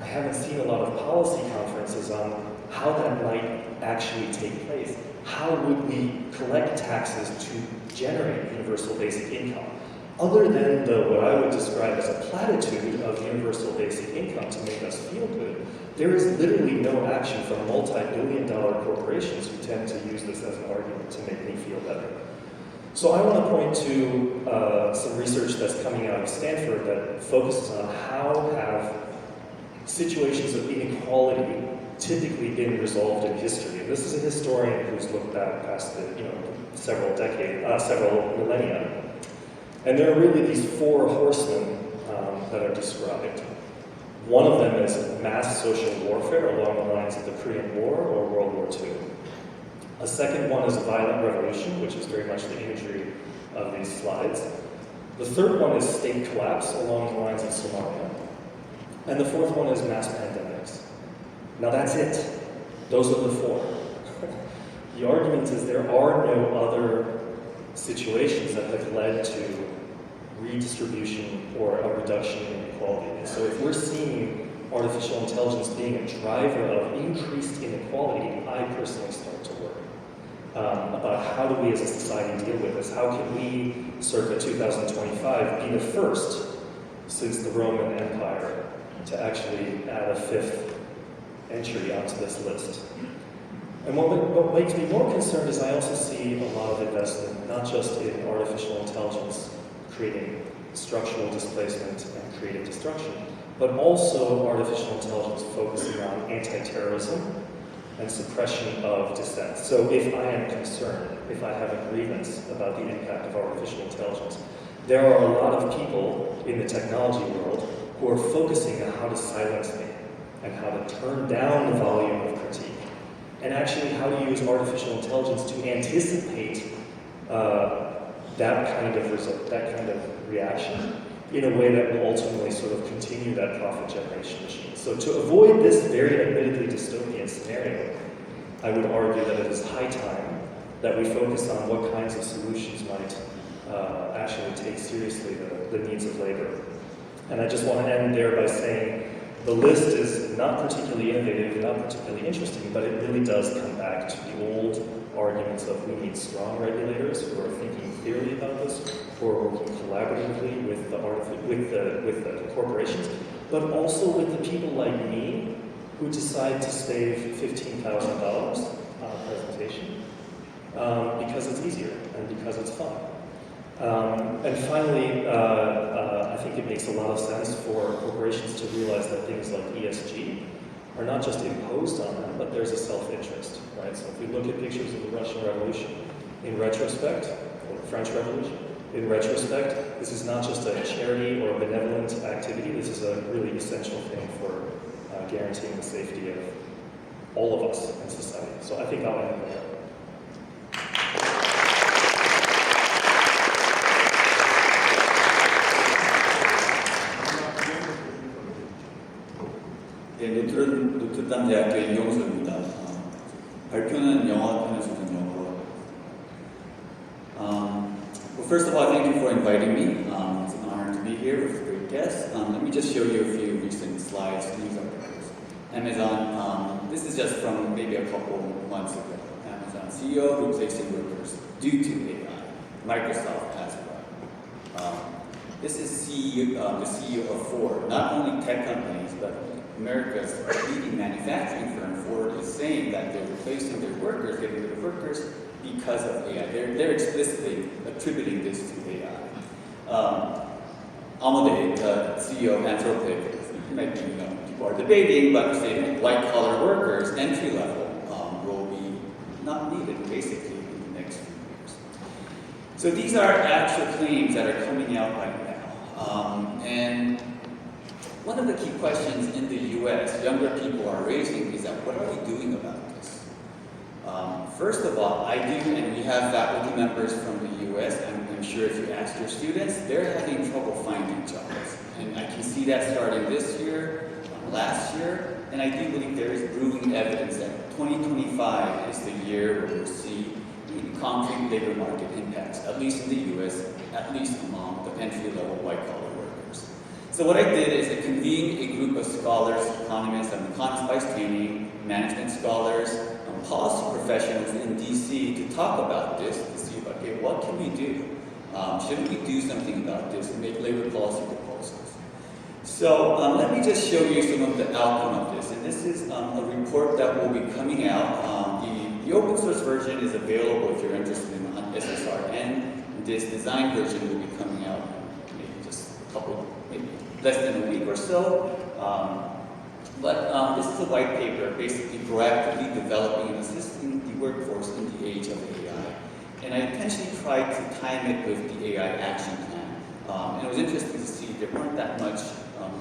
I haven't seen a lot of policy conferences on how that might actually take place. how would we collect taxes to generate universal basic income? Other than what I would describe as a platitude of universal basic income to make us feel good, there is literally no action from multi-billion-dollar corporations who tend to use this as an argument to make me feel better. So I want to point to some research that's coming out of Stanford that focuses on how have situations of inequality typically been resolved in history. This is a historian who's looked back past the several millennia. And there are really these four horsemen that are described. One of them is mass social warfare along the lines of the Korean War or World War II. A second one is violent revolution, which is very much the imagery of these slides. The third one is state collapse along the lines of Somalia. And the fourth one is mass pandemics. Now that's it. Those are the four. The argument is there are no other situations that have led to redistribution or a reduction in inequality. And so if we're seeing artificial intelligence being a driver of increased inequality, I personally start to worry about how do we as a society deal with this? How can we, circa 2025, be the first since the Roman Empire to actually add a fifth entry onto this list? And what makes me more concerned is I also see a lot of investment, not just in artificial intelligence creating structural displacement and creative destruction, but also artificial intelligence focusing on anti-terrorism and suppression of dissent. So if I am concerned, if I have a grievance about the impact of artificial intelligence, there are a lot of people in the technology world who are focusing on how to silence me and how to turn down the volume of critique, and actually how to use artificial intelligence to anticipate that kind of result, that kind of reaction in a way that will ultimately sort of continue that profit generation machine. So to avoid this very admittedly dystopian scenario, I would argue that it is high time that we focus on what kinds of solutions might actually take seriously the needs of labor. And I just want to end there by saying the list is not particularly innovative, not particularly interesting, but it really does come back to the old arguments of we need strong regulators who are thinking clearly about this, who are working collaboratively with the corporations, but also with the people like me who decide to save $15,000 on a presentation because it's easier and because it's fun. And finally, I think it makes a lot of sense for corporations to realize that things like ESG are not just imposed on them, but there's a self-interest, right? So if we look at pictures of the Russian Revolution, in retrospect, or the French Revolution, in retrospect, this is not just a charity or a benevolent activity, this is a really essential thing for guaranteeing the safety of all of us in society. So I think I'll end there. 네, 노트르담 대학교 임용수입니다. 발표는 영어편에서는 영어로. Well, first of all, thank you for inviting me. It's an honor to be here with great guests. Let me just show you a few recent slides, news articles. Amazon, this is just from maybe a couple months ago. Amazon CEO replacing workers due to AI. Microsoft as well. This is the CEO of Ford, not only tech companies, but America's leading manufacturing firm, Ford, is saying that they're replacing their workers, getting rid of workers, because of AI. They're explicitly attributing this to AI. Amadei, the CEO of Anthropic, maybe people are debating, but saying white-collar workers, entry-level, will be not needed, basically, in the next few years. So these are actual claims that are coming out right now. And one of the key questions in the US younger people are raising is that what are we doing about this? First of all, I do, and we have faculty members from the US, and I'm sure if you ask your students, they're having trouble finding jobs. And I can see that starting this year, last year, and I do believe there is brewing evidence that 2025 is the year where we'll see concrete labor market impacts, at least in the US, at least among the entry-level white-collar workers. So what I did is I convened a group of scholars, economists, and economist-based training, management scholars, policy professionals in DC to talk about this, to see, okay, what can we do? Shouldn't we do something about this and make labor policy proposals? So let me just show you some of the outcome of this. And this is a report that will be coming out. The open source version is available if you're interested in SSR, and this design version will be coming out maybe just a couple, maybe less than a week or so. But this is a white paper basically proactively developing and assisting the workforce in the age of AI. And I intentionally tried to time it with the AI action plan. And it was interesting to see there weren't that much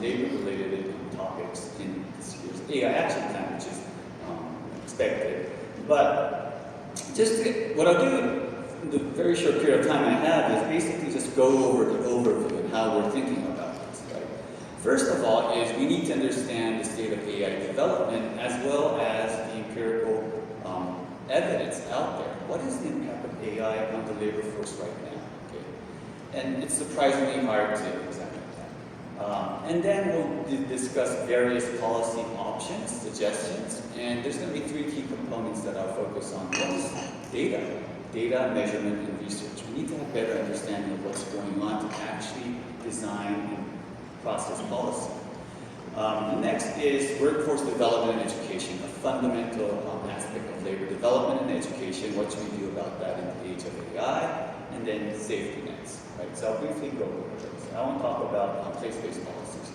labor-related topics in this year's AI action plan, which is expected. But what I'll do in the very short period of time I have is basically just go over the overview and how we're thinking about this. Right? First of all is we need to understand the state of AI development as well as the empirical evidence out there. What is the impact of AI on the labor force right now? Okay. And it's surprisingly hard to examine that. And then we'll discuss various policy options, suggestions, and there's going to be three key components that I'll focus on. One is data, measurement, and research. We need to have better understanding of what's going on to actually design and process policy. The next is workforce development and education, a fundamental aspect of labor development and education. What should we do about that in the age of AI? And then safety nets. Right? So I'll briefly go over those. I want to talk about place-based policies.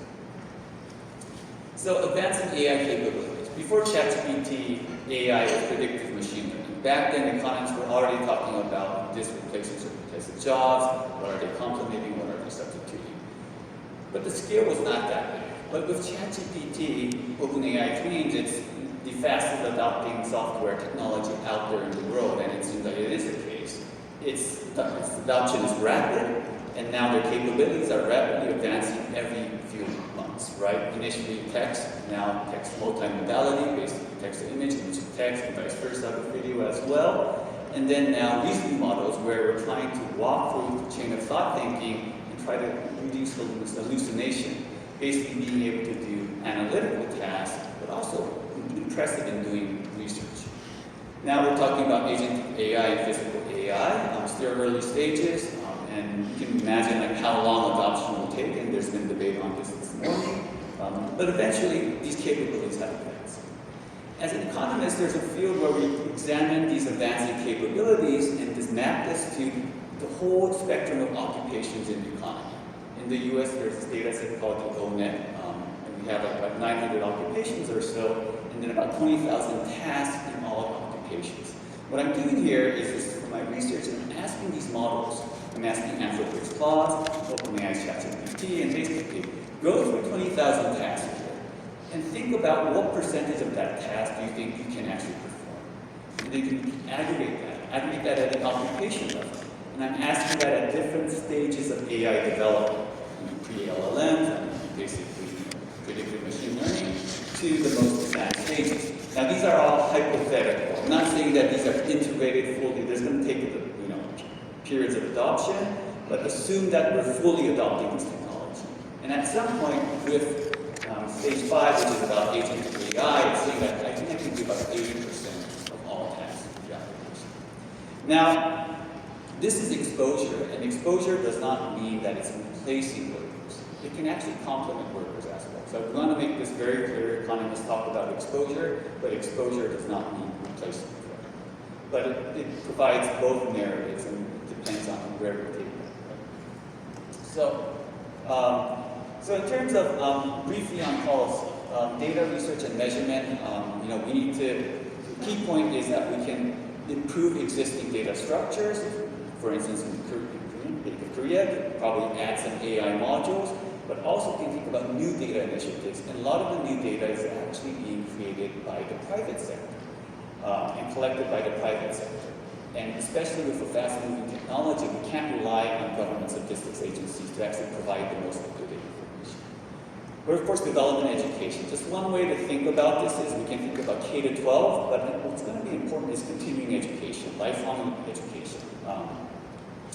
So advancing AI capabilities. Before ChatGPT, AI was predictive machine learning. Back then, economists were already talking about this replaces or replaces jobs. What are they complementing? What are they substituting? But the scale was not that big. But with ChatGPT, OpenAI claims it's the fastest adopting software technology out there in the world, and it seems like it is the case. Its adoption is rapid, and now their capabilities are rapidly advancing every few months, right? Initially text, now text multimodality, basically text to image, image to text, and vice versa with video as well. And then now reasoning models where we're trying to walk through the chain of thought thinking and try to reduce hallucination. Basically being able to do analytical tasks, but also impressive in doing research. Now we're talking about agent AI and physical AI. Still early stages, and you can imagine like how long adoption will take, and there's been debate on this morning. But eventually, these capabilities have advanced. As an economist, there's a field where we examine these advancing capabilities and just map this to the whole spectrum of occupations in the economy. In the US, there's this data set called the ONET, and we have like about 900 occupations or so, and then about 20,000 tasks in all occupations. What I'm doing here is this for my research, and I'm asking these models. I'm asking Anthropix Claude, OpenAI ChatGPT, and basically go through 20,000 tasks here, and think about what percentage of that task do you think you can actually perform. And then you can aggregate that at an occupation level. And I'm asking that at different stages of AI development. Pre-LLMs, and basically predictive machine learning, to the most advanced stages. Now these are all hypothetical. I'm not saying that these are integrated fully. There's going to take periods of adoption, but assume that we're fully adopting this technology. And at some point, with stage 5, which is about agent AI, it's saying that I think I can do about 80% of all tasks in the application. Now, this is exposure, and exposure does not mean that it's replacing workers. It can actually complement workers as well. So we want to make this very clear. Economists talk about exposure, but exposure does not mean replacement. But it provides both narratives, and it depends on where we take it. So in terms of briefly on policy, data research and measurement, we need to. The key point is that we can improve existing data structures. For instance, in Korea, probably add some AI modules, but also can think about new data initiatives. And a lot of the new data is actually being created by the private sector and collected by the private sector. And especially with the fast-moving technology, we can't rely on government statistics agencies to actually provide the most up-to-date information. But of course, development education. Just one way to think about this is we can think about K-12, but what's going to be important is continuing education, lifelong education.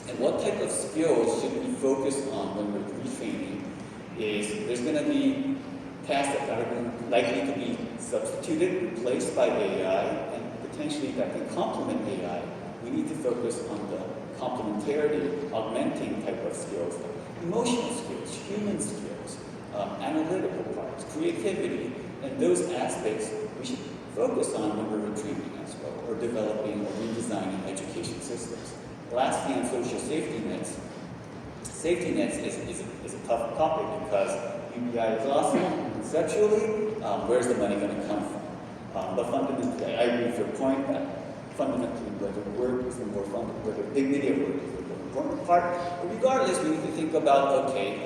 And what type of skills should we focus on when we're retraining is there's going to be tasks that are likely to be substituted, replaced by AI, and the potentially that can complement AI, we need to focus on the complementarity, augmenting type of skills, emotional skills, human skills, analytical parts, creativity, and those aspects we should focus on when we're retraining as well, or developing or redesigning education systems. Lastly, on social safety nets. Safety nets is a tough topic because UBI is awesome conceptually. Where's the money going to come from? But fundamentally, I agree with your point that fundamentally whether work is the more fundamental, whether dignity of work is the more important part. But regardless, we need to think about, okay,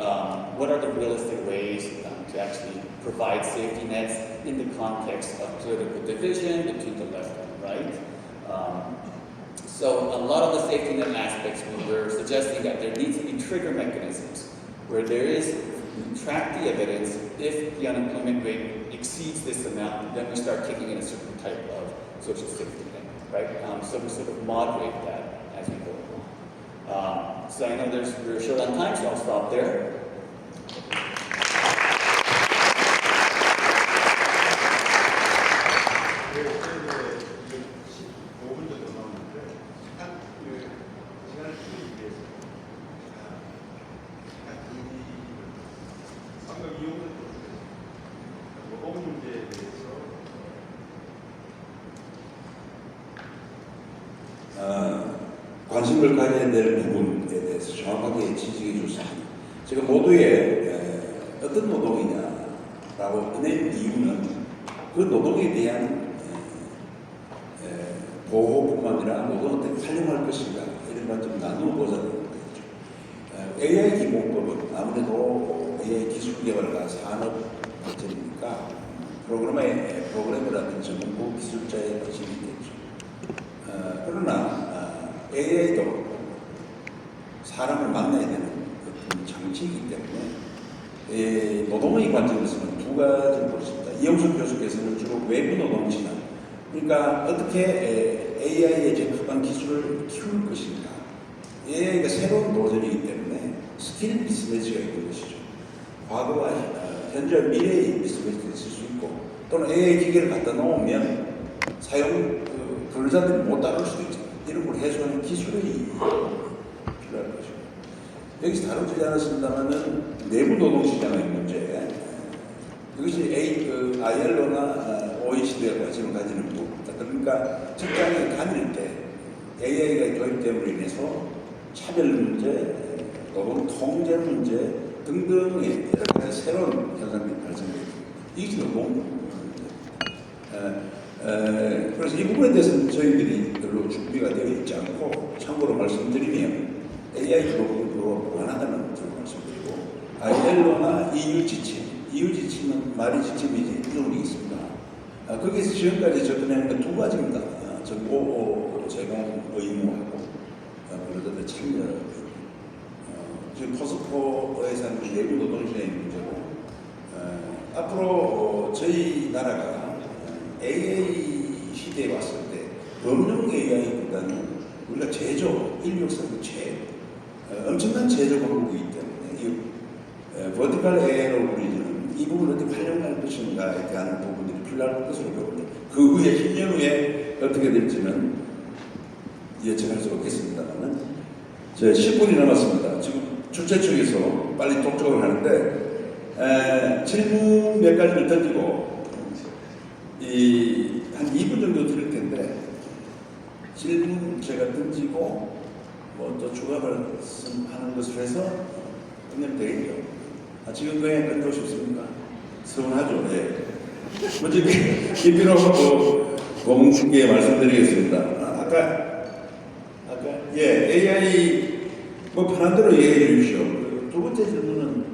what are the realistic ways to actually provide safety nets in the context of political division between the left and right. So a lot of the safety net aspects, we're suggesting that there needs to be trigger mechanisms where there is, we track the evidence. If the unemployment rate exceeds this amount, then we start kicking in a certain type of social safety net, right? So we sort of moderate that as we go along. So I know we're short on time, so I'll stop there. 관심을 가져야 될 부분에 대해서 정확하게 지적해 줬습니다. 제가 모두의 어떤 노동이냐라고 꺼낸 이유는 그 노동에 대한 보호뿐만 아니라 노동을 어떻게 활용할 것인가 이런 관점을 나누어 보자는 거죠. AI 기본법은 아무래도 AI 기술 개발과 산업 발전이니까 프로그래머라든지 전문고 기술자의 관심이 있겠죠. 그러나 AI도 사람을 만나야 되는 어떤 장치이기 때문에 노동의 관점에서는 두 가지를 볼 수 있다. 이영숙 교수께서는 주로 외부 노동 진학, 그러니까 어떻게 AI의 적합한 기술을 키울 것인가. AI가 새로운 도전이기 때문에 스킬 미스매치가 있는 것이죠. 과거와 현재와 미래의 미스매치가 있을 수 있고, 또는 AI 기계를 갖다 놓으면 사용 근로자들이 못 따를 수도 있죠. 이런 걸 해소하는 기술이 필요할 것이고, 여기서 다루지 않았습니다만은 내부 노동시장의 문제, 이것이 ILO나 OECD가 관심을 가지는 부분입니다. 그러니까 직장에 다닐 때 AI가 도입됨으로 인해서 차별 문제, 노동 통제 문제 등등의 여러 가지 새로운 현상들이 발생됩니다. 이것이 노동 그래서 이 부분에 대해서는 저희들이 별로 준비가 되어 있지 않고, 참고로 말씀드리면 AI 기본으로 완하다는 것을 말씀드리고, ILO나 EU 지침은 말이 지침이지 이론이 있습니다. 거기에서 지금까지 접근하는 건 두 가지입니다. 정보 제공 의무하고 근로자들 참여. 지금 포스코에서는 내부 노동시장의 문제고, 앞으로 저희 나라가 AI 시대에 왔을 때 범용 AI보다는 우리가 제조, 인류 역사상 엄청난 제조 강국이기 때문에 이 버티컬 AI로 우리는 이 부분을 어떻게 활용할 것인가에 대한 부분들이 필요할 것으로 보입니다. 그 후에 10년 후에 어떻게 될지는 예측할 수 없겠습니다만, 제 10분이 남았습니다. 지금 주최 측에서 빨리 독촉을 하는데 질문 몇 가지를 던지고 한 2분 정도 드릴 텐데, 질문 제가 던지고 뭐 또 추가 말씀하는 것을 해서 끝내면 되겠죠. 지금 그냥 끝내고 싶습니까? 서운하죠. 예. 먼저 김필호 고문님께 말씀드리겠습니다. 아까 AI 뭐 편한 대로 얘기해 주십시오. 두 번째 질문은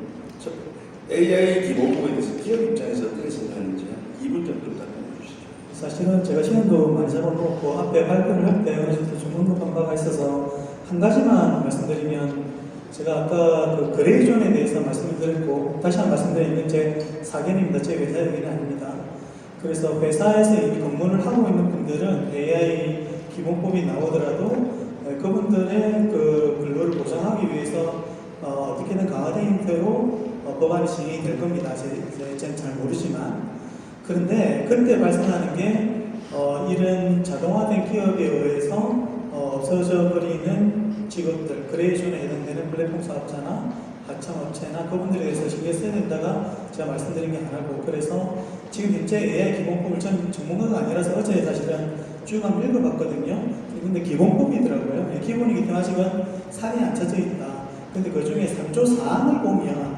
AI 기본법에 대해서 기업 입장에서 어떻게 생각하는지 2분 정도 답변해 주시죠. 사실은 제가 시간도 많이 잡아놓고 앞에 발표를 할 때 어느 정도 좀 언급한 바가 있어서 한 가지만 말씀드리면, 제가 아까 그 그레이존에 대해서 말씀을 드렸고, 다시 한번 말씀드리면 제 사견입니다. 제 회사 얘기는 아닙니다. 그래서 회사에서 이미 근무를 하고 있는 분들은 AI 기본법이 나오더라도 그분들의 그 근로를 보장하기 위해서 어떻게든 강화된 형태로 법안이 진행이 될 겁니다. 제가 잘 모르지만. 그런데 그때 발생하는 게 이런 자동화된 기업에 의해서 없어져 버리는 직업들, 그레이존에 해당되는 플랫폼 사업자나 하청업체나 그분들에 대해서 신경 써야 된다가 제가 말씀드린 게 하나고, 그래서 지금 현재 AI 기본법을 전 전문가가 아니라서 어제 사실은 쭉 한번 읽어봤거든요. 근데 기본법이더라고요. 기본이기 때문에 아직은 살이 안 쳐져 있다. 근데 그 중에 3조 4항을 보면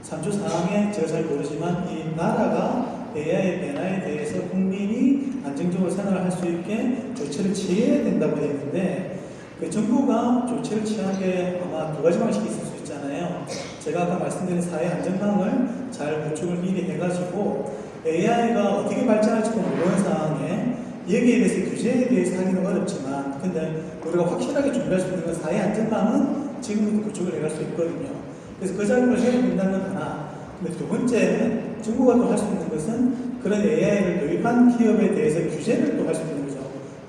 3조 4항에 제가 잘 모르지만 이 나라가 AI 변화에 대해서 국민이 안정적으로 생활할 수 있게 조치를 취해야 된다고 되어 있는데, 그 정부가 조치를 취한 게 아마 두 가지 방식이 있을 수 있잖아요. 제가 아까 말씀드린 사회 안전망을 잘 구축을 미리 해가지고 AI가 어떻게 발전할지도 모르는 상황에 여기에 대해서 규제에 대해서 하기는 어렵지만, 근데 우리가 확실하게 준비할 수 있는 건 사회 안전망은 지금부터 구축을 해갈 수 있거든요. 그래서 그 작업을 해야 된다는 건 하나. 근데 두 번째는 정부가 또 할 수 있는 것은 그런 AI를 도입한 기업에 대해서 규제를 또 할 수 있는 거죠.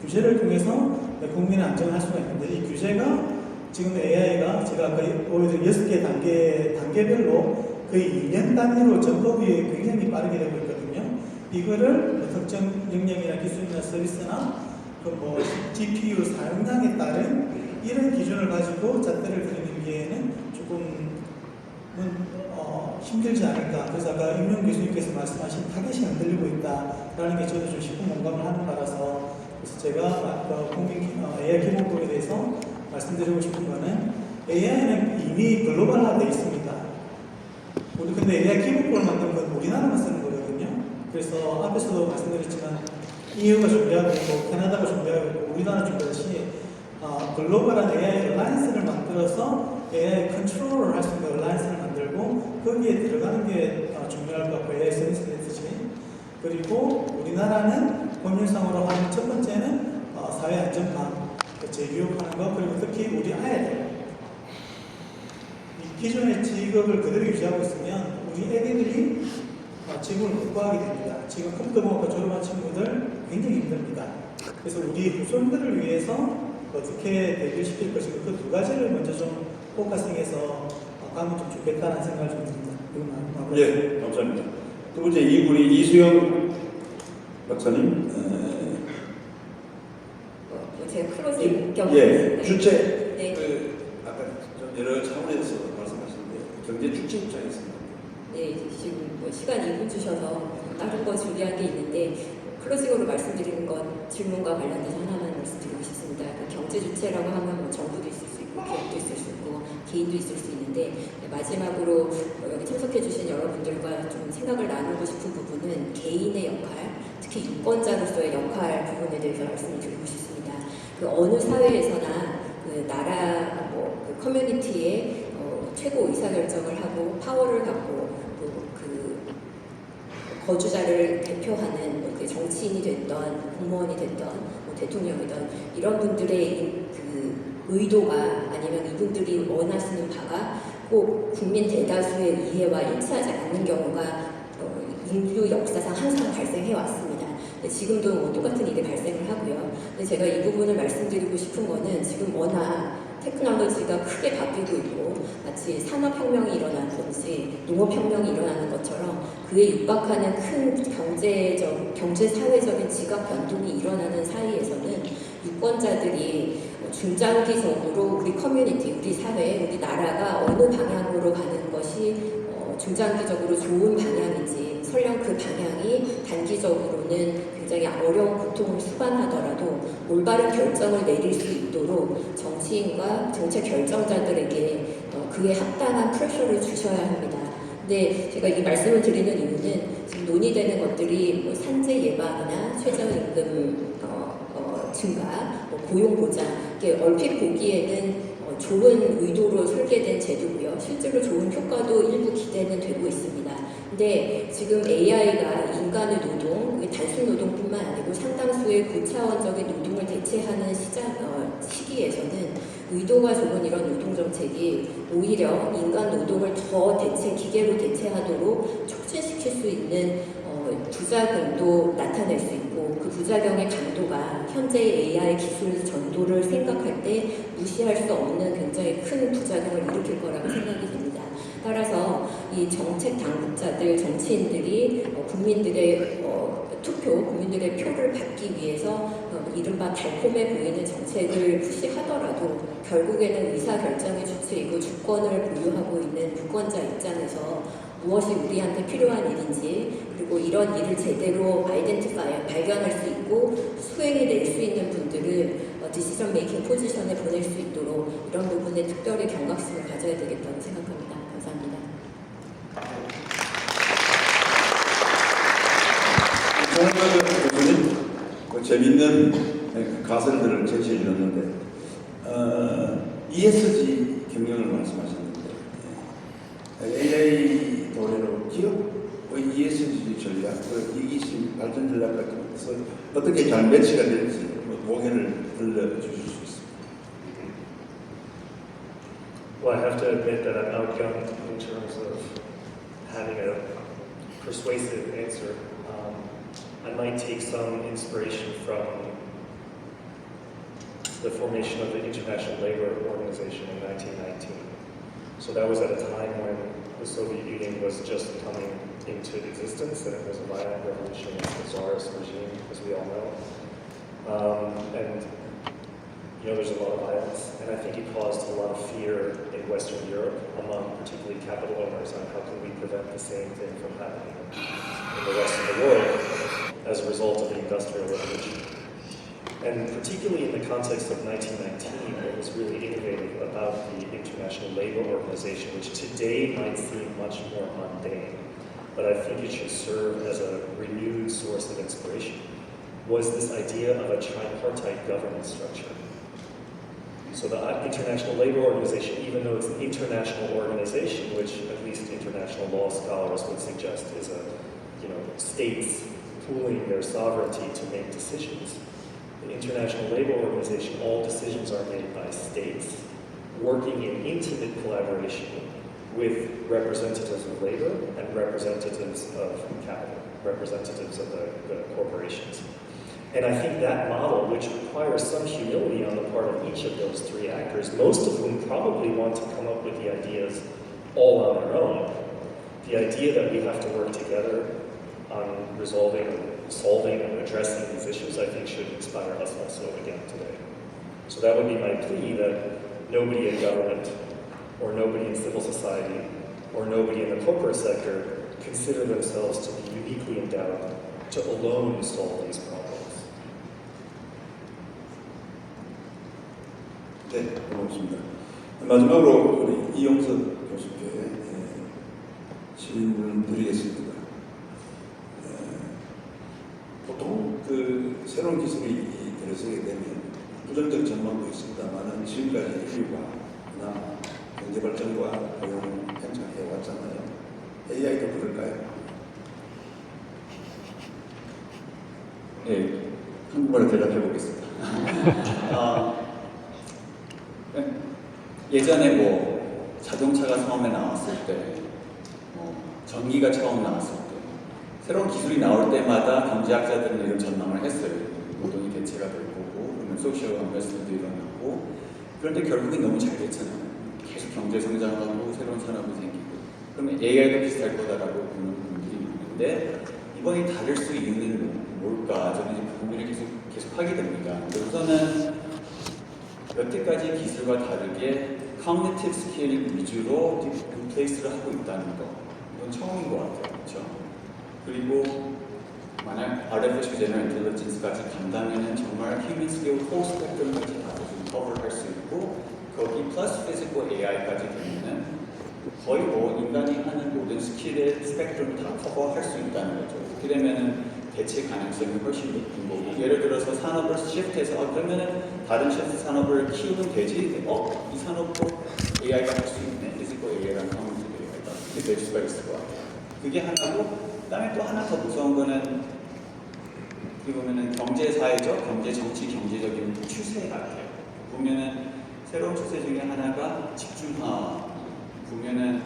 규제를 통해서 국민의 안정을 할 수가 있는데, 이 규제가 지금 AI가 제가 아까 보여드린 6개 단계별로 거의 2년 단위로 전법이 굉장히 빠르게 되고 있거든요. 이거를 특정 영역이나 기술이나 서비스나 그 GPU 사용량에 따른 이런 기준을 가지고 잣대를 들이기에는 조금 힘들지 않을까. 그래서 아까 임용 교수님께서 말씀하신 타겟이 흔들리고 있다라는 게 저도 좀 싶은 공감을 하는 바라서, 그래서 제가 AI 기본법에 대해서 말씀드리고 싶은 거는, AI는 이미 글로벌화되어 있습니다. 우리 근데 AI 기본법을 만든 건 우리나라만 쓰는 거거든요. 그래서 앞에서도 말씀드렸지만 EU가 준비하고 있고 캐나다가 준비하고 있고 우리나라 준비하듯이 글로벌한 AI 얼라이언스를 만들어서 AI 컨트롤을 할 수 있는 얼라이언스를 만들고 거기에 들어가는 게 중요할 것 같고, AI 서비스겠지. 그리고 우리나라는 법률상으로 하는 첫 번째는 사회 안전망 재교육하는 거, 그리고 특히 우리 아이들 이 기존의 직업을 그대로 유지하고 있으면 우리 애기들이 직업을 못 구하게 됩니다. 지금 컴퓨터공학과 졸업한 친구들 굉장히 힘듭니다. 그래서 우리 후손들을 위해서 어떻게 대비를 시킬 것인가, 그 두 가지를 먼저 좀 포커싱해서 가면 좀 좋겠다는 생각을 좀 듭니다. 예, 감사합니다. 두 번째 우리 이수영 박사님. 제가 클로징 겸 예, 주체. 네. 아까 좀 여러 차원에서 말씀하셨는데 경제 주체 입장에서. 네, 지금 시간 2분 주셔서 다른 거 준비한 게 있는데, 클로징으로 말씀드리는 건 질문과 관련돼서 하나만 말씀드리고 싶습니다. 경제 주체라고 하면 정부도 있을 수 있고 기업도 있을 수 있고 개인도 있을 수 있는데, 마지막으로 여기 참석해 주신 여러분들과 좀 생각을 나누고 싶은 부분은 개인의 역할, 특히 유권자로서의 역할 부분에 대해서 말씀을 드리고 싶습니다. 그 어느 사회에서나 그 나라 그 커뮤니티의 최고 의사결정을 하고 파워를 갖고 그 거주자를 대표하는 그 정치인이 됐던 공무원이 됐던 대통령이던 이런 분들의 그 의도가, 아니면 이분들이 원하시는 바가 꼭 국민 대다수의 이해와 일치하지 않는 경우가 인류 역사상 항상 발생해 왔습니다. 지금도 똑같은 일이 발생을 하고요. 근데 제가 이 부분을 말씀드리고 싶은 거는, 지금 워낙 테크놀로지가 크게 바뀌고 있고 마치 산업혁명이 일어나든지 농업혁명이 일어나는 것처럼 그에 육박하는 큰 경제사회적인 지각 변동이 일어나는 사이에서는 유권자들이 중장기적으로 우리 커뮤니티, 우리 사회, 우리 나라가 어느 방향으로 가는 것이 중장기적으로 좋은 방향인지, 설령 그 방향이 단기적으로는 굉장히 어려운 고통을 수반하더라도 올바른 결정을 내릴 수 있도록 정치인과 정책 결정자들에게 그에 합당한 프레셔를 주셔야 합니다. 근데 제가 이 말씀을 드리는 이유는, 지금 논의되는 것들이 산재 예방이나 최저임금 증가, 고용 보장, 이게 얼핏 보기에는 좋은 의도로 설계된 제도고요. 실제로 좋은 효과도 일부 기대는 되고 있습니다. 근데 지금 AI가 인간의 노동, 단순 노동뿐만 아니고 상당수의 고차원적인 노동을 대체하는 시기에서는 의도가 좋은 이런 노동 정책이 오히려 인간 노동을 더 기계로 대체하도록 촉진시킬 수 있는 부작용도 나타낼 수 있고, 그 부작용의 강도가 현재의 AI 기술 전도를 생각할 때 무시할 수 없는 굉장히 큰 부작용을 일으킬 거라고 생각이 됩니다. 따라서 이 정책 당국자들, 정치인들이 국민들의 투표, 국민들의 표를 받기 위해서 이른바 달콤해 보이는 정책을 푸시하더라도 결국에는 의사결정의 주체이고 주권을 보유하고 있는 유권자 입장에서 무엇이 우리한테 필요한 일인지, 그리고 이런 일을 제대로 발견할 수 있고 수행해 낼 수 있는 분들을 디시전 메이킹 포지션에 보낼 수 있도록 이런 부분에 특별히 경각심을 가져야 되겠다고 생각합니다. 감사합니다. 정말 교수님 재밌는 가설들을 제시해 주셨는데 ESG 경영을 말씀하셨는데 AI 도래로 기업의 ESG 전략, 이기심 발전 전략 같은 것에서 어떻게 잘 매치가 될지 공연을 들려주실 수 있습니다. Well, I have to admit that I'm outgunned in terms of having a persuasive answer. I might take some inspiration from the formation of the International Labour Organization in 1919. So that was at a time when the Soviet Union was just coming into existence, and it was a violent revolution in the Tsarist regime, as we all know. And you know, there's a lot of violence, and I think it caused a lot of fear in Western Europe among particularly capital owners on how can we prevent the same thing from happening in the rest of the world as a result of the Industrial Revolution. And particularly in the context of 1919, what was really innovative about the International Labour Organization, which today might seem much more mundane, but I think it should serve as a renewed source of inspiration, was this idea of a tripartite governance structure. So the International Labour Organization, even though it's an international organization, which at least international law scholars would suggest is a, states pooling their sovereignty to make decisions. The International Labour Organization, all decisions are made by states, working in intimate collaboration with representatives of labor and representatives of capital, representatives of the corporations. And I think that model, which requires some humility on the part of each of those three actors, most of whom probably want to come up with the ideas all on their own, the idea that we have to work together on solving and addressing these issues, I think should inspire us also again today. So that would be my plea, that nobody in government, or nobody in civil society, or nobody in the corporate sector consider themselves to be uniquely endowed to alone solve these problems. 네, 고맙습니다. 마지막으로 우리 이용석 교수께 질문 드리겠습니다. 보통 그 새로운 기술이 들어서게 되면 부정적 전망도 있습니다만 지금까지 인류가 그나마 경제 발전과 고용 향상해 왔잖아요. AI도 그럴까요? 네, 한국말로 대답해 보겠습니다. 예전에 자동차가 처음에 나왔을 때, 전기가 처음 나왔을 때, 새로운 기술이 나올 때마다 경제학자들은 이런 전망을 했어요. 노동이 대체가 될 거고, 그러면 소셜 언베스트도 일어나고, 그런데 결국엔 너무 잘 됐잖아요. 계속 경제 성장하고 새로운 산업이 생기고, 그러면 AI도 비슷할 거다라고 보는 분들이 있는데, 이번이 다를 수 이유는 뭘까? 저는 이제 그 고민을 계속 하게 됩니다. 우선은 여태까지 기술과 다르게 cognitive 스킬 위주로 리플레이스를 하고 있다는 거, 이건 처음인 것 같아요. 그렇죠? 그리고 만약 Artificial General Intelligence까지 간다면 정말 Human Skill Whole Spectrum까지 다 커버할 수 있고, 거기 플러스 Physical AI까지 되면은 거의 인간이 하는 모든 스킬의 스펙트럼을 다 커버할 수 있다는 거죠. 그렇게 되면은 대체 가능성이 훨씬 높은 거고, 예를 들어서 산업을 시프트해서 그러면은 다른 시프트 산업을 키우면 되지, 이 산업도 AI가 할 수 있네, Physical AI랑 Cognitive AI가 이렇게 될 수가 있을 것 같아요. 그게 하나고, 그다음에 또 하나 더 무서운 거는 어떻게 보면은 경제사회적, 경제 정치, 경제적인 추세 같아요. 보면은 새로운 추세 중에 하나가 집중화. 보면은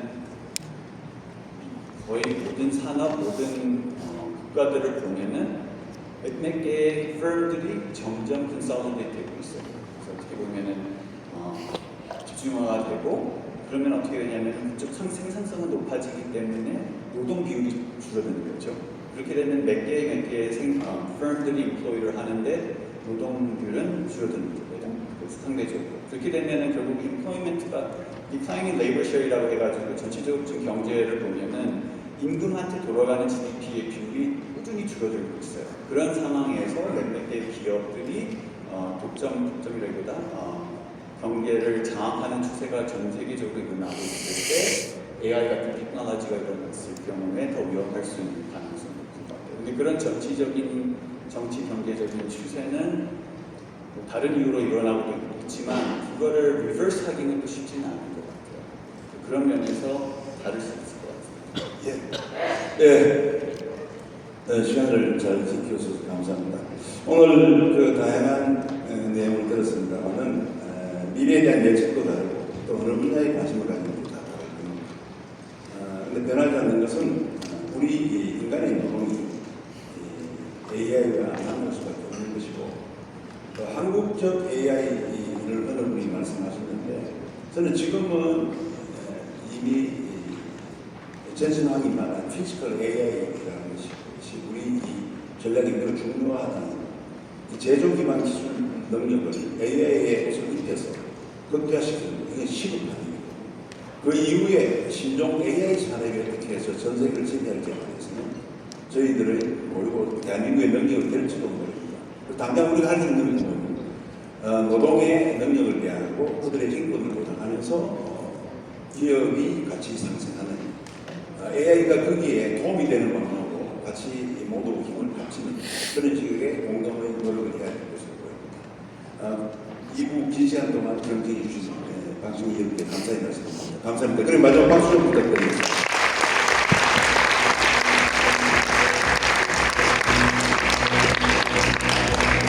거의 모든 산업, 모든 국가들을 보면은 몇몇 개의 firm들이 점점 consolidate 되고 있어요. 그래서 어떻게 보면은 집중화가 되고, 그러면 어떻게 되냐면 그쪽 생산성은 높아지기 때문에 노동 비율이 줄어드는 거죠. 그렇게 되면 몇 개의 firm들이 employ를 하는데 노동률은 줄어드는 거예요. 그래서 상대적으로. 그렇게 되면 결국 employment가 declining labor share이라고 해가지고 전체적으로 지금 경제를 보면은 임금한테 돌아가는 GDP의 비율이 꾸준히 줄어들고 있어요. 그런 상황에서 몇 개의 기업들이 독점이라기보다 경계를 장악하는 추세가 전 세계적으로 일어나고 있을 때 AI 같은 테크놀로지가 일어났을 경우에 더 위협할 수 있는 가능성이 높은 것 같아요. 근데 그런 전체적인 정치 경제적인 추세는 뭐 다른 이유로 일어나고 있지만 그거를 리버스 하기는 또 쉽지는 않은 것 같아요. 그런 면에서 다를 수 있을 것 같습니다. 네, 시간을 잘 지켜주셔서 감사합니다. 오늘 그 다양한 내용을 들었습니다만은 미래에 대한 예측도 다르고 또 어느 분야에 관심을 가지는 다 다르고 근데 변하지 않는 것은 우리 인간의 노동이 AI와 만날 수밖에 없는 것이고 또 한국적 AI를 어느 분이 말씀하셨는데 저는 지금은 이미 전신하기 말한 피지컬 AI라는 것이 우리 이 전략이 매우 중요하다는 이 제조 기반 기술 능력을 AI에 옷을 입혀서 극대화시키는 이게 시급한 일이고 그 이후에 신종 AI 산업이 어떻게 해서 전 세계를 지배할지에 대해서는 저희들의 모이고 대한민국의 능력이 될지도 모릅니다. 당장 우리가 할 수 있는 것은 노동의 능력을 배하고 그들의 인권을 보장하면서 기업이 같이 상생하는 AI가 거기에 도움이 되는 방향으로 같이 모두 힘을 합치는 그런 식의 공동의 노력을 해야 될 것으로 보입니다. 2부 긴 시간 동안 경청해 주신 방송인들께 감사의 말씀드립니다. 감사합니다. 그럼 마지막 박수 좀 부탁드립니다.